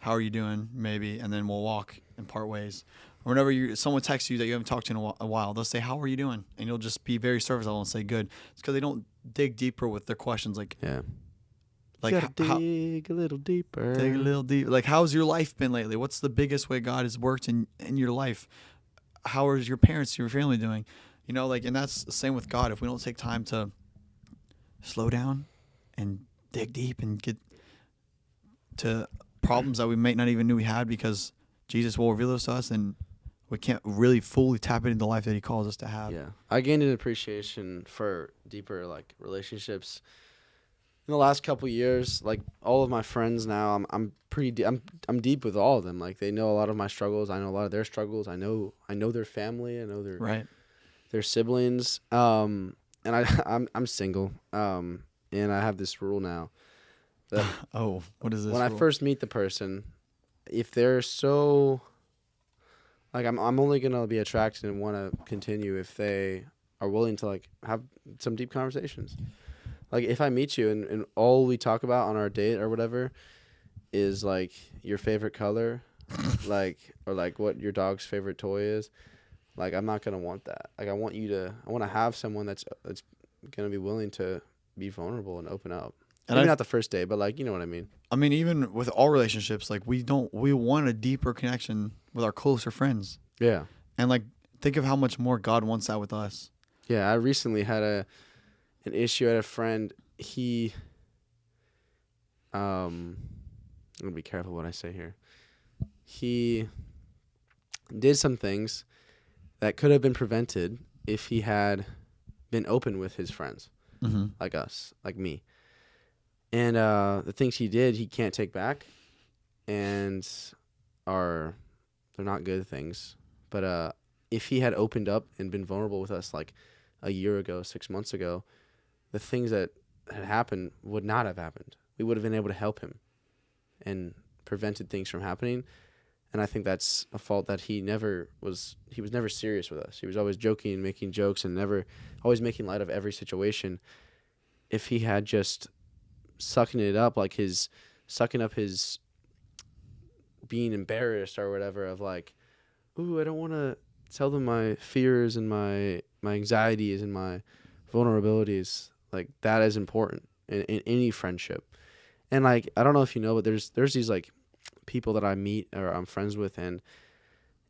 Speaker 1: how are you doing?" Maybe, and then we'll walk and part ways. Or whenever someone texts you that you haven't talked to in a while, they'll say, "How are you doing?" And you'll just be very surface level and say, "Good." It's because they don't dig deeper with their questions, like
Speaker 2: Yeah.
Speaker 1: like
Speaker 2: You gotta dig a little deeper.
Speaker 1: dig a little deep. Like, how's your life been lately? What's the biggest way God has worked in your life? How are your parents, your family doing? You know, like, and that's the same with God. If we don't take time to slow down and dig deep and get to problems that we might not even knew we had, because Jesus will reveal those to us, and we can't really fully tap into the life that He calls us to have.
Speaker 2: Yeah, I gained an appreciation for deeper like relationships in the last couple years. Like all of my friends now, I'm pretty I'm deep with all of them. Like they know a lot of my struggles. I know a lot of their struggles. I know their family. I know their siblings. And I'm single. And I have this rule now that
Speaker 1: Oh, what is this?
Speaker 2: when I
Speaker 1: rule?
Speaker 2: first meet the person, if they're so like I'm only gonna be attracted and want to continue if they are willing to like have some deep conversations. Like if I meet you and all we talk about on our date or whatever is like your favorite color, like or like what your dog's favorite toy is, like I'm not gonna want that. Like I want to have someone that's gonna be willing to be vulnerable and open up.
Speaker 1: And
Speaker 2: Maybe
Speaker 1: I-
Speaker 2: not the first day, but like you know what I mean.
Speaker 1: I mean, even with all relationships, like we want a deeper connection with our closer friends.
Speaker 2: Yeah.
Speaker 1: And like, think of how much more God wants that with us.
Speaker 2: Yeah, I recently had an issue. I had a friend. I'm gonna be careful what I say here. He did some things that could have been prevented if he had been open with his friends,
Speaker 1: Mm-hmm.
Speaker 2: like us, like me. And the things he did, he can't take back, and they're not good things. But if he had opened up and been vulnerable with us like a year ago, 6 months ago, the things that had happened would not have happened. We would have been able to help him and prevented things from happening. And I think that's a fault that he was never serious with us. He was always joking, making jokes, and always making light of every situation. If he had just sucking up his being embarrassed or whatever of like, ooh, I don't want to tell them my fears and my anxieties and my vulnerabilities. Like that is important in any friendship. And like, I don't know if you know, but there's these like people that I meet or I'm friends with, and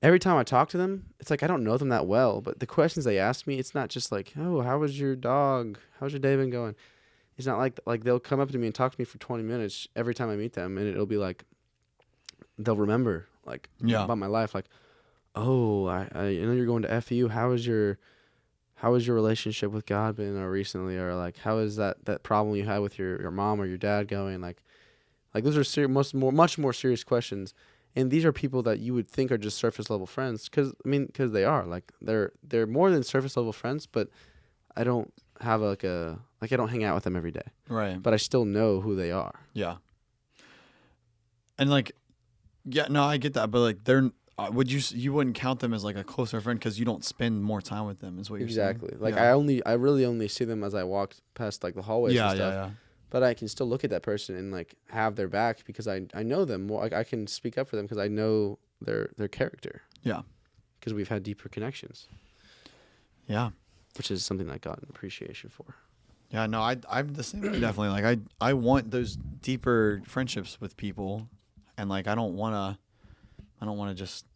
Speaker 2: every time I talk to them, it's like I don't know them that well, but the questions they ask me, it's not just like, oh, how was your dog? How's your day been going? It's not like they'll come up to me and talk to me for 20 minutes every time I meet them, and it'll be like they'll remember like about my life, like, oh, I know you're going to FU. How is your relationship with God been recently, or like how is that problem you had with your mom or your dad going? Like those are much more serious questions, and these are people that you would think are just surface level friends, because they are like they're more than surface level friends, but I don't have I don't hang out with them every day,
Speaker 1: Right.
Speaker 2: but I still know who they are.
Speaker 1: Yeah. And like, yeah, no, I get that, but like they're you wouldn't count them as like a closer friend because you don't spend more time with them, is what you're
Speaker 2: Exactly.
Speaker 1: saying.
Speaker 2: Like
Speaker 1: Yeah.
Speaker 2: I really only see them as I walk past like the hallways and stuff.
Speaker 1: Yeah.
Speaker 2: But I can still look at that person and like have their back because I know them more. Like I can speak up for them because I know their character.
Speaker 1: Yeah.
Speaker 2: Because we've had deeper connections,
Speaker 1: Yeah.
Speaker 2: which is something I got an appreciation for.
Speaker 1: Yeah, no, I'm the same way, definitely. Like I want those deeper friendships with people, and like I don't want to just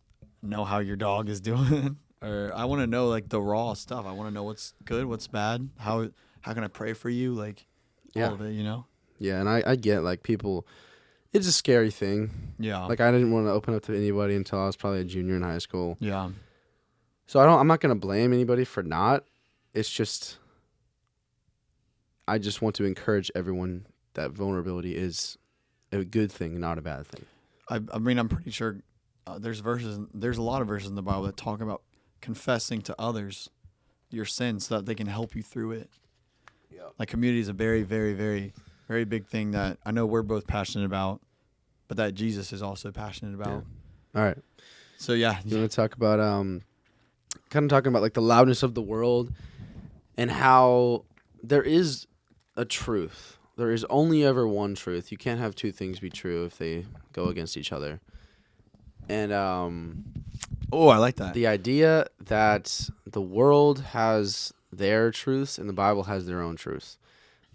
Speaker 1: know how your dog is doing, or I want to know like the raw stuff. I want to know what's good, what's bad, how can I pray for you, like all of it, you know?
Speaker 2: Yeah, and I get like people. It's a scary thing.
Speaker 1: Yeah.
Speaker 2: Like I didn't want to open up to anybody until I was probably a junior in high school.
Speaker 1: Yeah.
Speaker 2: So I'm not gonna blame anybody for not. It's just I just want to encourage everyone that vulnerability is a good thing, not a bad thing.
Speaker 1: I mean, I'm pretty sure there's a lot of verses in the Bible that talk about confessing to others your sins so that they can help you through it.
Speaker 2: Yeah.
Speaker 1: Like community is a very, very, very, very big thing that I know we're both passionate about, but that Jesus is also passionate about.
Speaker 2: All right.
Speaker 1: So yeah.
Speaker 2: You want to talk about kind of talking about like the loudness of the world and how there is a truth. There is only ever one truth. You can't have two things be true if they go against each other. And
Speaker 1: Oh, I like that.
Speaker 2: the idea that the world has their truths and the Bible has their own truths,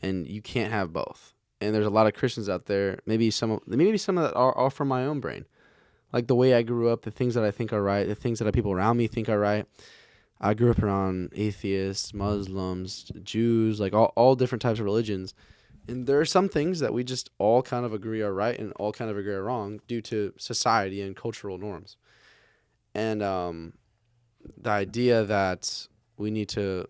Speaker 2: and you can't have both. And there's a lot of Christians out there. Maybe some of that are from my own brain, like the way I grew up, the things that I think are right, the things that people around me think are right. I grew up around atheists, Muslims, Jews, like all different types of religions. And there are some things that we just all kind of agree are right and all kind of agree are wrong due to society and cultural norms. And the idea that we need to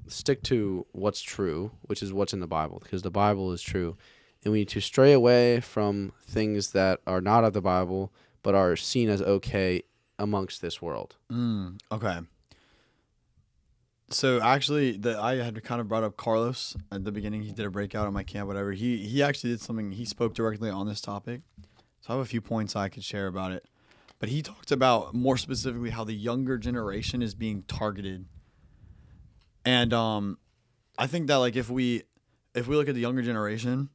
Speaker 2: stick to what's true, which is what's in the Bible, because the Bible is true. And we need to stray away from things that are not of the Bible but are seen as okay amongst this world.
Speaker 1: Okay. So actually, I had kind of brought up Carlos at the beginning. He did a breakout on my camp, whatever. He actually did something. He spoke directly on this topic. So I have a few points I could share about it. But he talked about more specifically how the younger generation is being targeted. And I think that like if we look at the younger generation,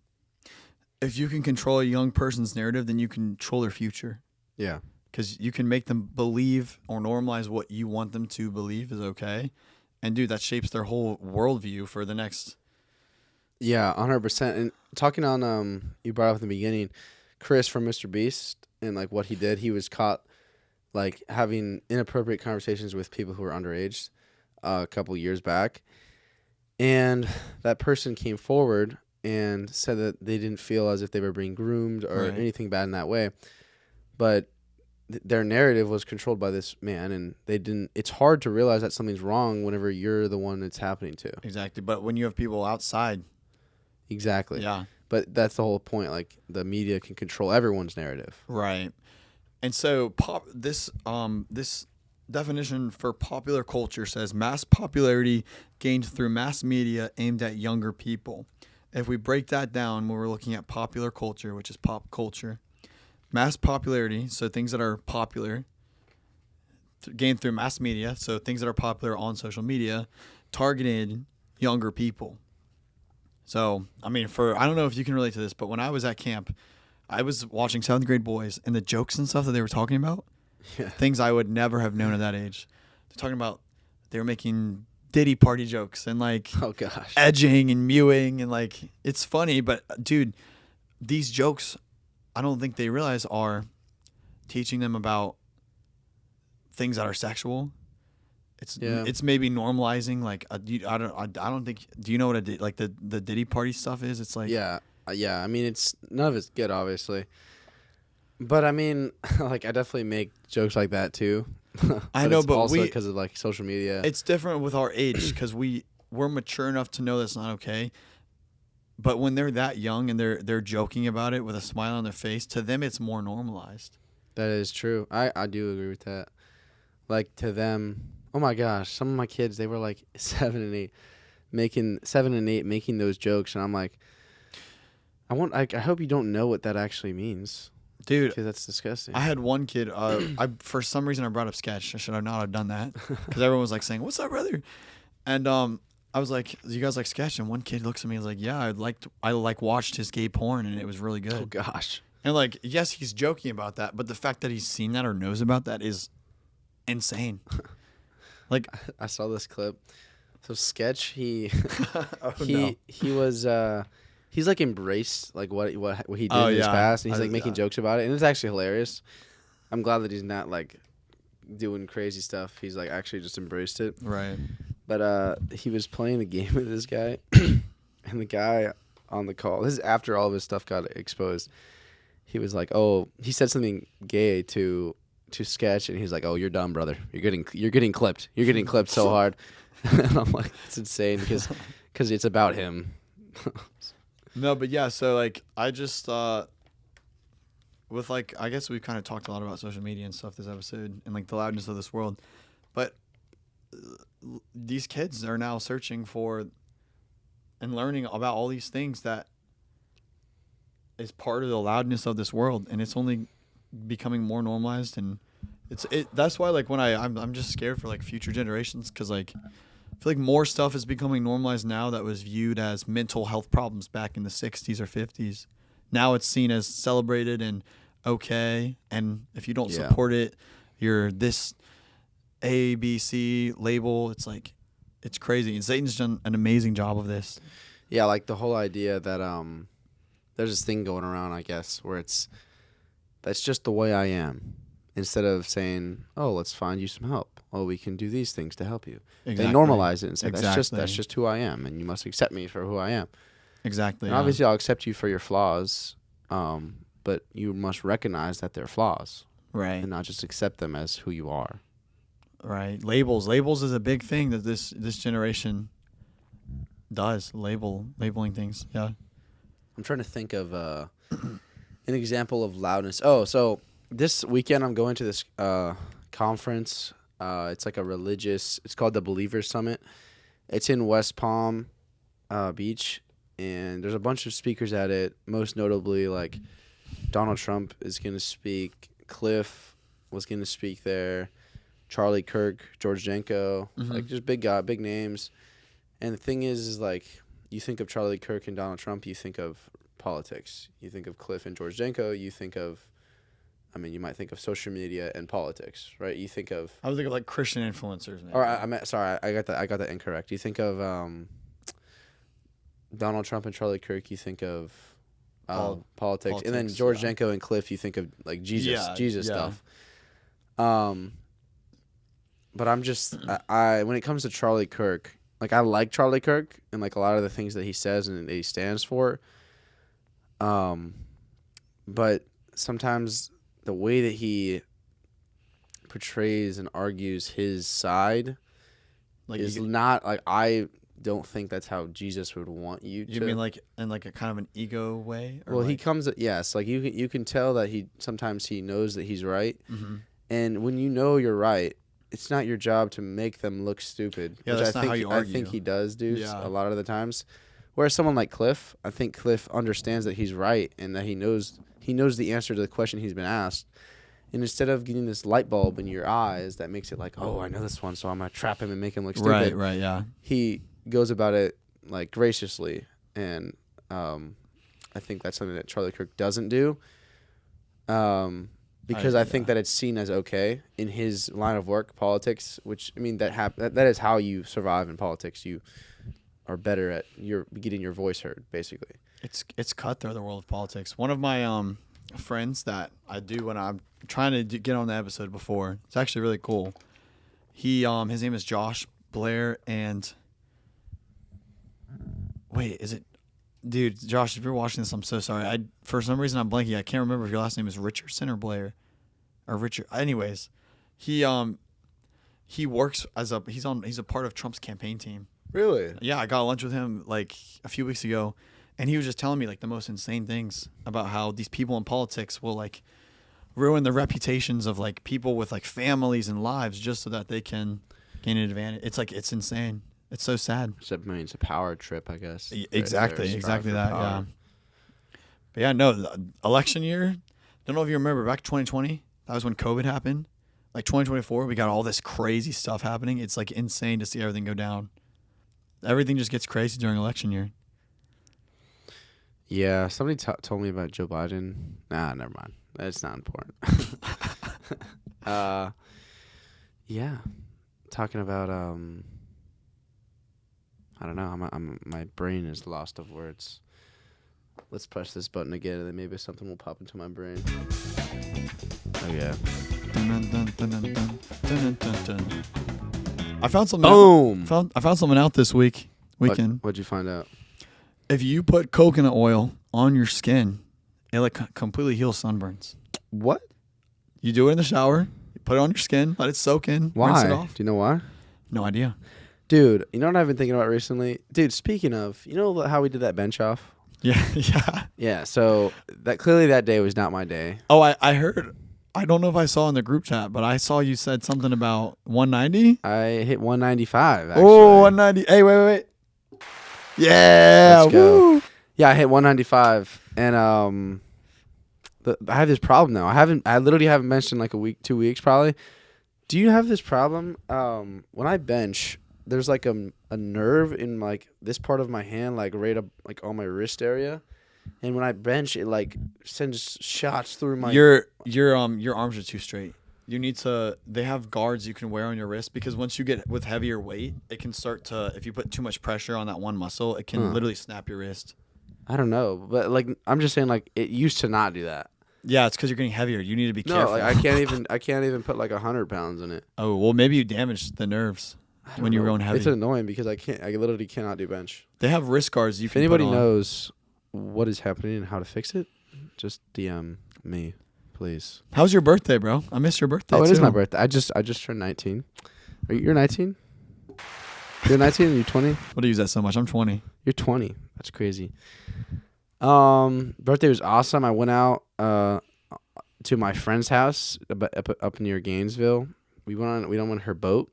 Speaker 1: if you can control a young person's narrative, then you can control their future.
Speaker 2: Yeah.
Speaker 1: Because you can make them believe or normalize what you want them to believe is okay. And, dude, that shapes their whole worldview for the next.
Speaker 2: Yeah, 100%. And talking on, you brought up in the beginning, Chris from Mr. Beast and, like, what he did, he was caught, like, having inappropriate conversations with people who were underage a couple years back. And that person came forward and said that they didn't feel as if they were being groomed or anything bad in that way. But their narrative was controlled by this man, and they didn't. It's hard to realize that something's wrong whenever you're the one it's happening to.
Speaker 1: Exactly. But when you have people outside.
Speaker 2: Exactly.
Speaker 1: Yeah.
Speaker 2: But that's the whole point. Like, the media can control everyone's narrative.
Speaker 1: Right. And so this definition for popular culture says mass popularity gained through mass media aimed at younger people. If we break that down, when we're looking at popular culture, which is pop culture, mass popularity, so things that are popular, gained through mass media, so things that are popular on social media, targeted younger people. So, I mean, I don't know if you can relate to this, but when I was at camp, I was watching 7th grade boys, and the jokes and stuff that they were talking about, things I would never have known at that age. They're talking about, they were making Diddy party jokes and, like,
Speaker 2: oh gosh,
Speaker 1: edging and mewing, and, like, it's funny, but, dude, these jokes, I don't think they realize are teaching them about things that are sexual. It's maybe normalizing like I don't think. Do you know what the Diddy party stuff is? It's like
Speaker 2: yeah. I mean, it's none of it's good, obviously. But I mean, like I definitely make jokes like that too.
Speaker 1: I know, but
Speaker 2: also because of like social media.
Speaker 1: It's different with our age because we're mature enough to know that's not okay. But when they're that young and they're joking about it with a smile on their face, to them it's more normalized.
Speaker 2: That is true. I do agree with that. Like to them, oh my gosh, some of my kids, they were like 7 and 8 making those jokes, and I'm like, I hope you don't know what that actually means,
Speaker 1: dude,
Speaker 2: because that's disgusting.
Speaker 1: I had one kid. For some reason I brought up sketch. I should have not have done that because everyone was like saying, "What's up, brother?" And I was like, "You guys like sketch?" And one kid looks at me and is like, "Yeah, I watched his gay porn and it was really good."
Speaker 2: Oh gosh.
Speaker 1: And like, yes, he's joking about that, but the fact that he's seen that or knows about that is insane. Like,
Speaker 2: I saw this clip. So Sketch, he
Speaker 1: no.
Speaker 2: he was he's like embraced like what he did in his past, and he's like making jokes about it, and it's actually hilarious. I'm glad that he's not like doing crazy stuff. He's like actually just embraced it.
Speaker 1: Right.
Speaker 2: But he was playing the game with this guy, and the guy on the call. This is after all of his stuff got exposed. He was like, "Oh," he said something gay to Sketch, and he's like, "Oh, you're done, brother. You're getting clipped. You're getting clipped so hard." And I'm like, it's insane because it's about him.
Speaker 1: No, but yeah. So like, I just with like, I guess we've kind of talked a lot about social media and stuff this episode, and like the loudness of this world, but these kids are now searching for and learning about all these things that is part of the loudness of this world, and it's only becoming more normalized, and that's why like when I'm just scared for like future generations, because like feel like more stuff is becoming normalized now that was viewed as mental health problems back in the 60s or 50s. Now it's seen as celebrated and okay. And if you don't support it, you're this A, B, C label. It's like, it's crazy. And Satan's done an amazing job of this.
Speaker 2: Yeah, like the whole idea that there's this thing going around, I guess, where that's just the way I am. Instead of saying, "Oh, let's find you some help. Oh, we can do these things to help you."
Speaker 1: Exactly.
Speaker 2: They normalize it and say,
Speaker 1: Exactly.
Speaker 2: "That's just who I am, and you must accept me for who I am."
Speaker 1: Exactly.
Speaker 2: And obviously, I'll accept you for your flaws, but you must recognize that they're flaws,
Speaker 1: Right.
Speaker 2: and not just accept them as who you are.
Speaker 1: Right. Labels is a big thing that this generation does. Labeling things. Yeah.
Speaker 2: I'm trying to think of an example of loudness. Oh, so this weekend I'm going to this conference. It's like it's called the Believers Summit. It's in West Palm Beach, and there's a bunch of speakers at it. Most notably, like Donald Trump is going to speak. Cliff was going to speak there. Charlie Kirk, George Janko, like just big names. And the thing is like you think of Charlie Kirk and Donald Trump, you think of politics. You think of Cliff and George Janko, you might think of social media and politics, right? You think of
Speaker 1: I would think of like Christian influencers. Maybe.
Speaker 2: or I got that incorrect. You think of Donald Trump and Charlie Kirk, you think of politics. And then George Janko and Cliff, you think of like Jesus stuff. But I'm just I when it comes to Charlie Kirk, like I like Charlie Kirk and like a lot of the things that he says and that he stands for. But sometimes the way that he portrays and argues his side
Speaker 1: Like
Speaker 2: is not like I don't think that's how Jesus would want you to.
Speaker 1: You mean like in like a kind of an ego way? Or
Speaker 2: Well, he
Speaker 1: like,
Speaker 2: comes yes, like you can tell that he knows that he's right.
Speaker 1: mm-hmm.
Speaker 2: And when you know you're right, it's not your job to make them look stupid.
Speaker 1: Yeah,
Speaker 2: which
Speaker 1: that's not how you argue.
Speaker 2: I think he does do
Speaker 1: Yeah.
Speaker 2: a lot of the times. Whereas someone like Cliff, I think Cliff understands that he's right and that he knows the answer to the question he's been asked. And instead of getting this light bulb in your eyes that makes it like, oh, I know this one, so I'm gonna trap him and make him look stupid.
Speaker 1: Right, yeah.
Speaker 2: He goes about it like graciously, and I think that's something that Charlie Kirk doesn't do. Because I think that it's seen as okay in his line of work, politics. Which I mean, that is how you survive in politics. You are better at getting your voice heard, basically.
Speaker 1: It's cutthroat, the world of politics. One of my friends that I do when I'm trying to get on the episode before. It's actually really cool. He his name is Josh Blair, and wait, is it? Dude, Josh, if you're watching this, I'm so sorry. For some reason I'm blanking. I can't remember if your last name is Richardson or Blair, or Richard. Anyways, he works as he's a part of Trump's campaign team.
Speaker 2: Really?
Speaker 1: Yeah, I got lunch with him like a few weeks ago, and he was just telling me like the most insane things about how these people in politics will like ruin the reputations of like people with like families and lives just so that they can gain an advantage. It's like it's insane. It's so sad.
Speaker 2: It's a power trip, I guess.
Speaker 1: Exactly that.
Speaker 2: Power.
Speaker 1: Yeah. But yeah, no, the election year. Don't know if you remember back 2020. That was when COVID happened. Like 2024, we got all this crazy stuff happening. It's like insane to see everything go down. Everything just gets crazy during election year.
Speaker 2: Yeah, somebody told me about Joe Biden. Nah, never mind. That's not important. Yeah, talking about I don't know. My brain is lost of words. Let's press this button again, and then maybe something will pop into my brain. Oh yeah.
Speaker 1: I found something.
Speaker 2: Boom.
Speaker 1: I found something out this weekend.
Speaker 2: What'd you find out?
Speaker 1: If you put coconut oil on your skin, it like completely heals sunburns.
Speaker 2: What?
Speaker 1: You do it in the shower. You put it on your skin. Let it soak in.
Speaker 2: Why?
Speaker 1: Rinse it off.
Speaker 2: Do you know why?
Speaker 1: No idea.
Speaker 2: Dude, you know what I've been thinking about recently? Dude, speaking of, you know how we did that bench off?
Speaker 1: Yeah.
Speaker 2: Yeah, so that day was not my day.
Speaker 1: Oh, I heard. I don't know if I saw in the group chat, but I saw you said something about 190.
Speaker 2: I hit 195, actually.
Speaker 1: Oh, 190. Hey, wait. Yeah.
Speaker 2: Let's go.
Speaker 1: Woo.
Speaker 2: Yeah, I hit 195, and I have this problem now. I literally haven't benched in like a week, 2 weeks probably. Do you have this problem? When I bench, there's like a nerve in like this part of my hand, like right up like on my wrist area, and when I bench, it like sends shots through my.
Speaker 1: Your arms are too straight. You need to. They have guards you can wear on your wrist because once you get with heavier weight, it can start to. If you put too much pressure on that one muscle, it can literally snap your wrist.
Speaker 2: I don't know, but like I'm just saying, like it used to not do that.
Speaker 1: Yeah, it's because you're getting heavier. You need to be
Speaker 2: No,
Speaker 1: careful.
Speaker 2: like I can't even put like 100 pounds in it.
Speaker 1: Oh well, maybe you damaged the nerves when you were going heavy.
Speaker 2: It's annoying because I literally cannot do bench.
Speaker 1: They have wrist guards you
Speaker 2: If
Speaker 1: can.
Speaker 2: anybody
Speaker 1: put on.
Speaker 2: knows what is happening and how to fix it, just DM me, please.
Speaker 1: How's your birthday, bro? I missed your birthday.
Speaker 2: Oh, it is
Speaker 1: too.
Speaker 2: my birthday. I just turned 19. You're 19? You're 19 and you're 20?
Speaker 1: What do you use that so much? I'm 20.
Speaker 2: You're 20. That's crazy. Birthday was awesome. I went out to my friend's house up near Gainesville. We went on her boat.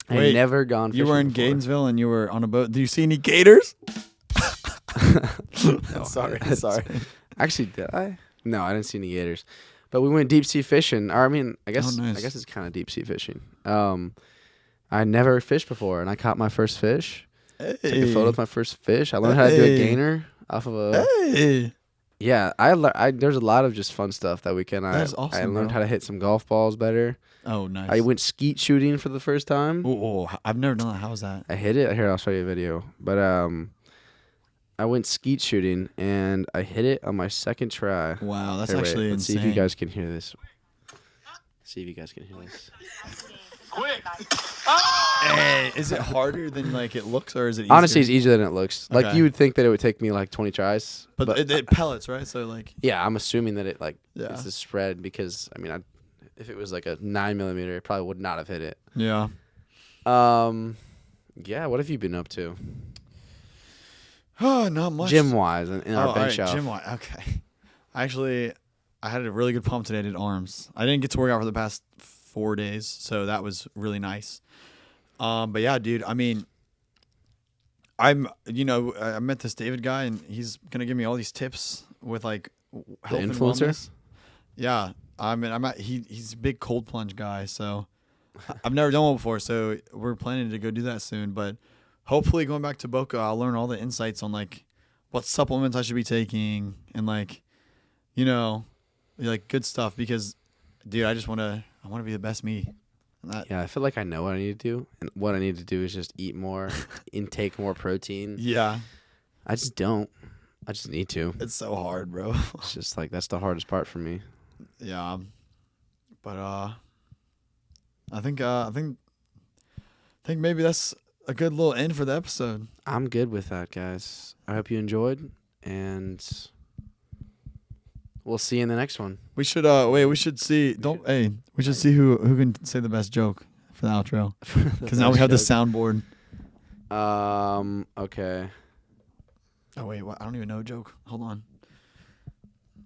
Speaker 2: I
Speaker 1: Wait,
Speaker 2: had never gone fishing
Speaker 1: You were in
Speaker 2: before.
Speaker 1: Gainesville and you were on a boat. Do you see any gators?
Speaker 2: No,
Speaker 1: Sorry.
Speaker 2: Actually, did I? No, I didn't see any gators. But we went deep sea fishing. Or I mean, I guess
Speaker 1: nice.
Speaker 2: I guess it's kind of deep sea fishing. I never fished before, and I caught my first fish. Took a photo with my first fish. I learned how to do a gainer off of a.
Speaker 1: Hey.
Speaker 2: Yeah, there's a lot of just fun stuff that weekend.
Speaker 1: That's awesome,
Speaker 2: I learned
Speaker 1: bro.
Speaker 2: how to hit some golf balls better.
Speaker 1: Oh, nice.
Speaker 2: I went skeet shooting for the first time.
Speaker 1: Oh, I've never done that. How was that?
Speaker 2: I hit it. Here, I'll show you a video. But I went skeet shooting and I hit it on my second try.
Speaker 1: Wow, that's
Speaker 2: Here, wait,
Speaker 1: actually
Speaker 2: let's
Speaker 1: insane.
Speaker 2: see if you guys can hear this. See if you guys can hear this.
Speaker 1: Hey, is it harder than like it looks, or is it easier?
Speaker 2: Honestly, it's easier than it looks. Like
Speaker 1: Okay.
Speaker 2: you would think that it would take me like 20 tries.
Speaker 1: but it pellets, right? So like,
Speaker 2: Yeah, I'm assuming that it like
Speaker 1: Yeah.
Speaker 2: it's a spread because I mean, if it was like a 9mm, it probably would not have hit it.
Speaker 1: yeah.
Speaker 2: Yeah. What have you been up to,
Speaker 1: Oh, not much.
Speaker 2: gym wise, in our bench shelf?
Speaker 1: Gym wise. Okay. Actually, I had a really good pump today. I did arms. I didn't get to work out for the past 4 days, so that was really nice. But yeah, dude. I mean, I met this David guy, and he's gonna give me all these tips with like health and
Speaker 2: influencer?
Speaker 1: wellness. Yeah, I mean, he's a big cold plunge guy, so I've never done one before, so we're planning to go do that soon. But hopefully, going back to Boca, I'll learn all the insights on like what supplements I should be taking and like, like good stuff. Because, dude, I want to be the best me. And that,
Speaker 2: Yeah, I feel like I know what I need to do, and what I need to do is just eat more, intake more protein.
Speaker 1: yeah,
Speaker 2: I just don't. I just need to.
Speaker 1: it's so hard, bro.
Speaker 2: It's just like that's the hardest part for me.
Speaker 1: Yeah, but I think maybe that's a good little end for the episode.
Speaker 2: I'm good with that, guys. I hope you enjoyed, and we'll see you in the next one.
Speaker 1: We should wait. We should see. We should see who can say the best joke for the outro. Because now we have the soundboard.
Speaker 2: Okay.
Speaker 1: Oh wait, what? I don't even know a joke. Hold on.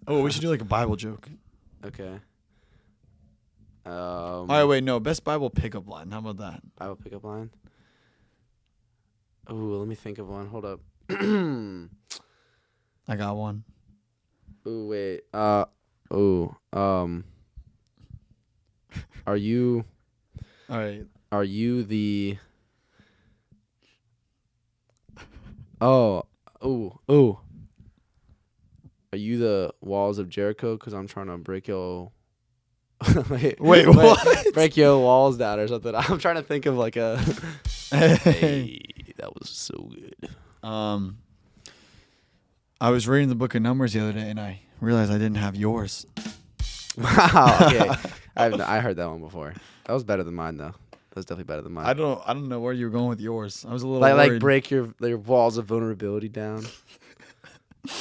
Speaker 1: Oh, we should do like a Bible joke.
Speaker 2: Okay.
Speaker 1: All right, wait, no, best Bible pickup line. How about that?
Speaker 2: Bible pickup line. Ooh, let me think of one. Hold up.
Speaker 1: I got one.
Speaker 2: Ooh, wait. Are you
Speaker 1: All right.
Speaker 2: the Ooh. Are you the walls of Jericho? Because I'm trying to break your wait,
Speaker 1: what?
Speaker 2: break your walls down or something. I'm trying to think of like a hey, that was so good.
Speaker 1: I was reading the book of Numbers the other day, and I realized I didn't have yours.
Speaker 2: Wow. Okay. I heard that one before. That was better than mine though. That was definitely better than mine.
Speaker 1: I don't know where you were going with yours. I was a little
Speaker 2: like
Speaker 1: worried.
Speaker 2: break your walls of vulnerability down.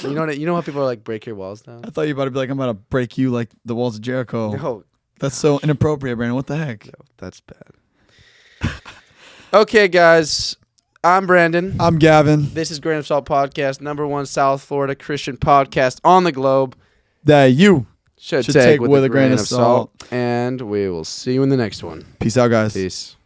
Speaker 2: You know how people are like break your walls down?
Speaker 1: I thought you were about to be like, I'm about to break you like the walls of Jericho.
Speaker 2: No,
Speaker 1: That's so inappropriate, Brandon. What the heck?
Speaker 2: no, that's bad. Okay, guys. I'm Brandon.
Speaker 1: I'm Gavin.
Speaker 2: This is Grain of Salt Podcast, #1 South Florida Christian podcast on the globe.
Speaker 1: That you
Speaker 2: Should
Speaker 1: should
Speaker 2: take with a grain of salt.
Speaker 1: salt.
Speaker 2: And we will see you in the next one.
Speaker 1: Peace out, guys.
Speaker 2: Peace.